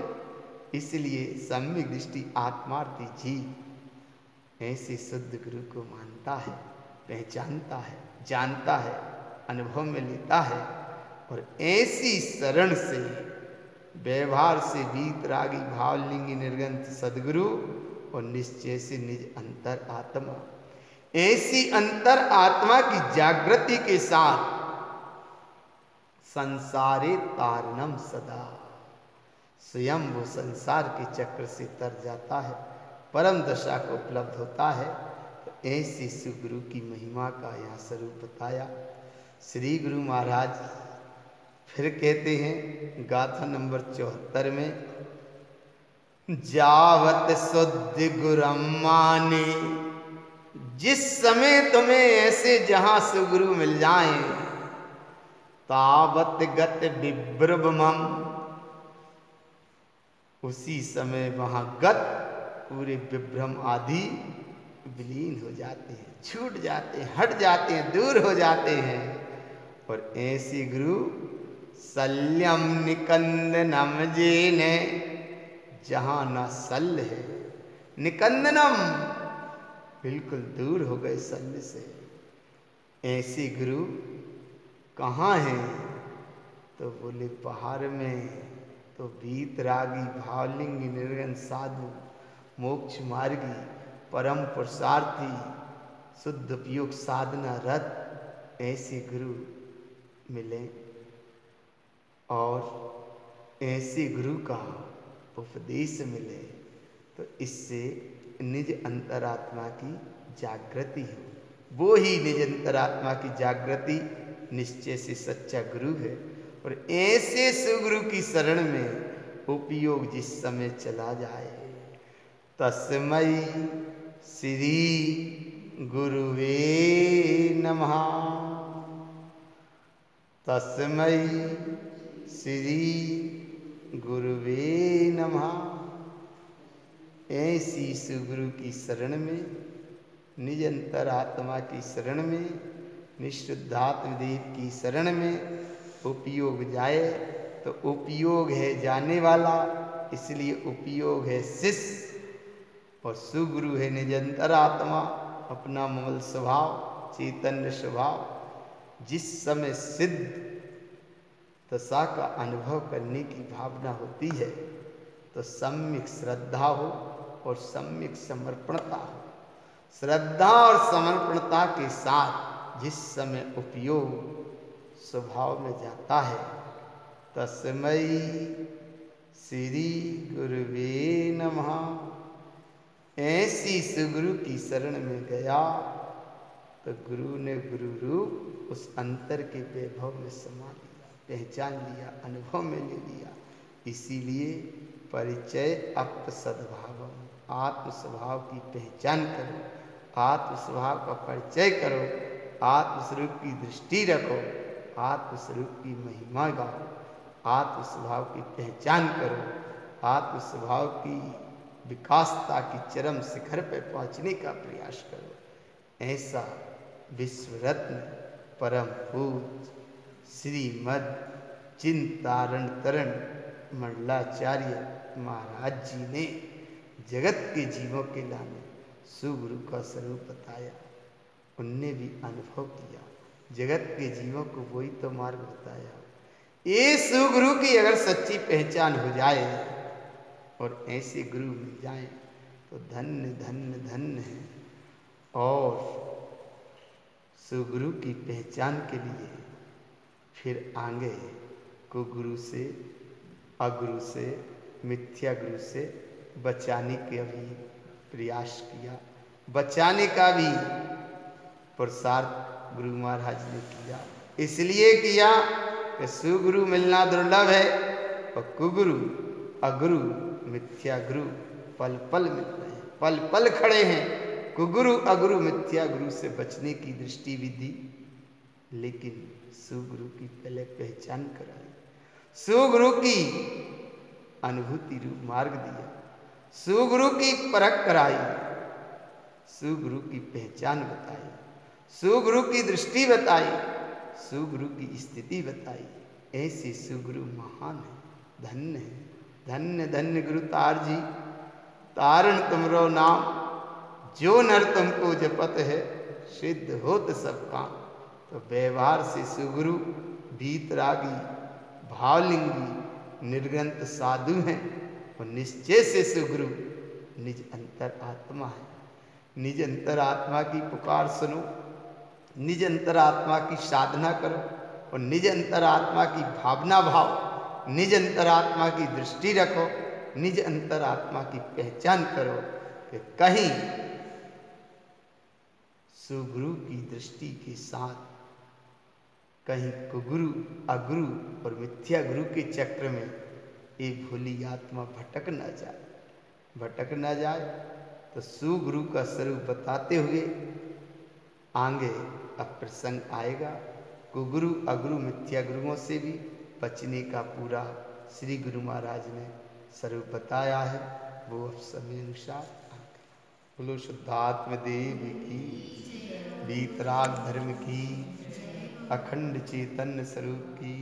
इसलिए सम्यक दृष्टि आत्मार्थी जीव ऐसे शुद्ध गुरु को मानता है, पहचानता है, जानता है, अनुभव में लेता है, और ऐसी शरण से, व्यवहार से वीतरागी भावलिंगी निर्गंथ सदगुरु और निश्चय से निज अंतर आत्मा, ऐसी अंतर आत्मा की जागृति के साथ संसारे तारणम सदा, स्वयं वो संसार के चक्र से तर जाता है, परम दशा को उपलब्ध होता है। तो ऐसी सुगुरु की महिमा का यहाँ स्वरूप बताया। श्री गुरु महाराज फिर कहते हैं गाथा नंबर 74 में, जावत शुद्ध गुरम माने, जिस समय तुम्हें ऐसे जहां सुगुरु मिल जाएं, तावत गत विभ्रमम, उसी समय वहां गत पूरे विभ्रम आदि विलीन हो जाते हैं, छूट जाते हैं, हट जाते हैं, दूर हो जाते हैं। और ऐसे गुरु शल्यम निकंदनम जेने, जहां ना शल्य है, निकंदनम, बिल्कुल दूर हो गए शल्य से। ऐसे गुरु कहाँ हैं? तो बोले पहाड़ में। तो वीतरागी भावलिंगी निर्गन साधु, मोक्ष मार्गी, परम पुरुषार्थी, शुद्ध उपयोग साधना रत ऐसे गुरु मिले, और ऐसे गुरु का उपदेश मिले, तो इससे निज अंतरात्मा की जागृति हो। वो ही निज अंतरात्मा की जागृति निश्चय से सच्चा गुरु है। और ऐसे सुगुरु की शरण में उपयोग जिस समय चला जाए, तस्मै श्री गुरुवे नमः, तस्मै श्री गुरुवे नमः। ऐसी सुगुरु की शरण में, निज अंतरात्मा की शरण में, निःशुद्धात्मदेव की शरण में उपयोग जाए तो उपयोग है जाने वाला, इसलिए उपयोग है शिष्य। और सुगुरु है निज अंतरात्मा, अपना मूल स्वभाव, चैतन्य स्वभाव। जिस समय सिद्ध दशा का अनुभव करने की भावना होती है तो सम्यक श्रद्धा हो और सम्यक समर्पणता हो। श्रद्धा और समर्पणता के साथ जिस समय उपयोग स्वभाव में जाता है, तस्मै श्री गुरुवे नमः। ऐसी सुगुरु की शरण में गया तो गुरु ने गुरु रूप उस अंतर के वैभव में समा लिया, पहचान लिया, अनुभव में ले लिया। इसीलिए परिचय अप सद्भावम, आत्म स्वभाव की पहचान करो, आत्म स्वभाव का परिचय करो, आत्मस्वरूप की दृष्टि रखो, आत्मस्वरूप की महिमा गाओ, आत्म स्वभाव की पहचान करो, आत्म स्वभाव की विकासता की चरम शिखर पर पहुंचने का प्रयास करो। ऐसा विश्व रत्न परम पूज श्रीमद चिंतारण तरण मंडलाचार्य महाराज जी ने जगत के जीवों के लाने सुगुरु का स्वरूप बताया। उनने भी अनुभव किया, जगत के जीवों को वही तो मार्ग बताया। ये सुगुरु की अगर सच्ची पहचान हो जाए और ऐसे गुरु मिल जाए तो धन्य धन्य धन्य है। और सुगुरु की पहचान के लिए फिर आगे कुगुरु से, अगुरु से, मिथ्या गुरु से बचाने के भी प्रयास किया। बचाने का भी पुरुषार्थ गुरु महाराज ने किया। इसलिए किया कि सुगुरु मिलना दुर्लभ है और कुगुरु, अगुरु, मिथ्या गुरु पल पल मिल रहे हैं, पल पल खड़े हैं। कुगुरु, अगुरु, मिथ्या गुरु से बचने की दृष्टि भी दी, लेकिन सुगुरु की पहले पहचान कराई, सुगुरु की अनुभूति रूप मार्ग दिया, सुगुरु की परख कराई, सुगुरु की पहचान बताई, सुगुरु की दृष्टि बताई, सुगुरु की स्थिति बताई। ऐसे सुगुरु महान है, धन्य है। धन्य धन्य गुरु तार जी, तारण तुमरो नाम, जो नर तुमको जपत है सिद्ध होत सब काम। तो व्यवहार से सुगुरु भीतरागी, भावलिंगी, निर्ग्रंथ साधु हैं और निश्चय से सुगुरु निज अंतर आत्मा है। निज अंतर आत्मा की पुकार सुनो, निज अंतर आत्मा की साधना करो और निज अंतर आत्मा की भावना भाव, निज अंतर आत्मा की दृष्टि रखो, निज अंतर आत्मा की पहचान करो कि कहीं सुगुरु की दृष्टि के साथ कहीं कुगुरु, अगुरु और मिथ्या गुरु के चक्र में एक भोली आत्मा भटक न जाए। भटक न जाए तो सुगुरु का स्वरूप बताते हुए आगे अब प्रसंग आएगा। कुगुरु, अगुरु, मिथ्या गुरुओं से भी बचने का पूरा श्री गुरु महाराज ने स्वरूप बताया है। वो अब समय अनुसार बोलो शुद्धात्म देव की, वीतराग धर्म की, अखंड चैतन्य स्वरूप की।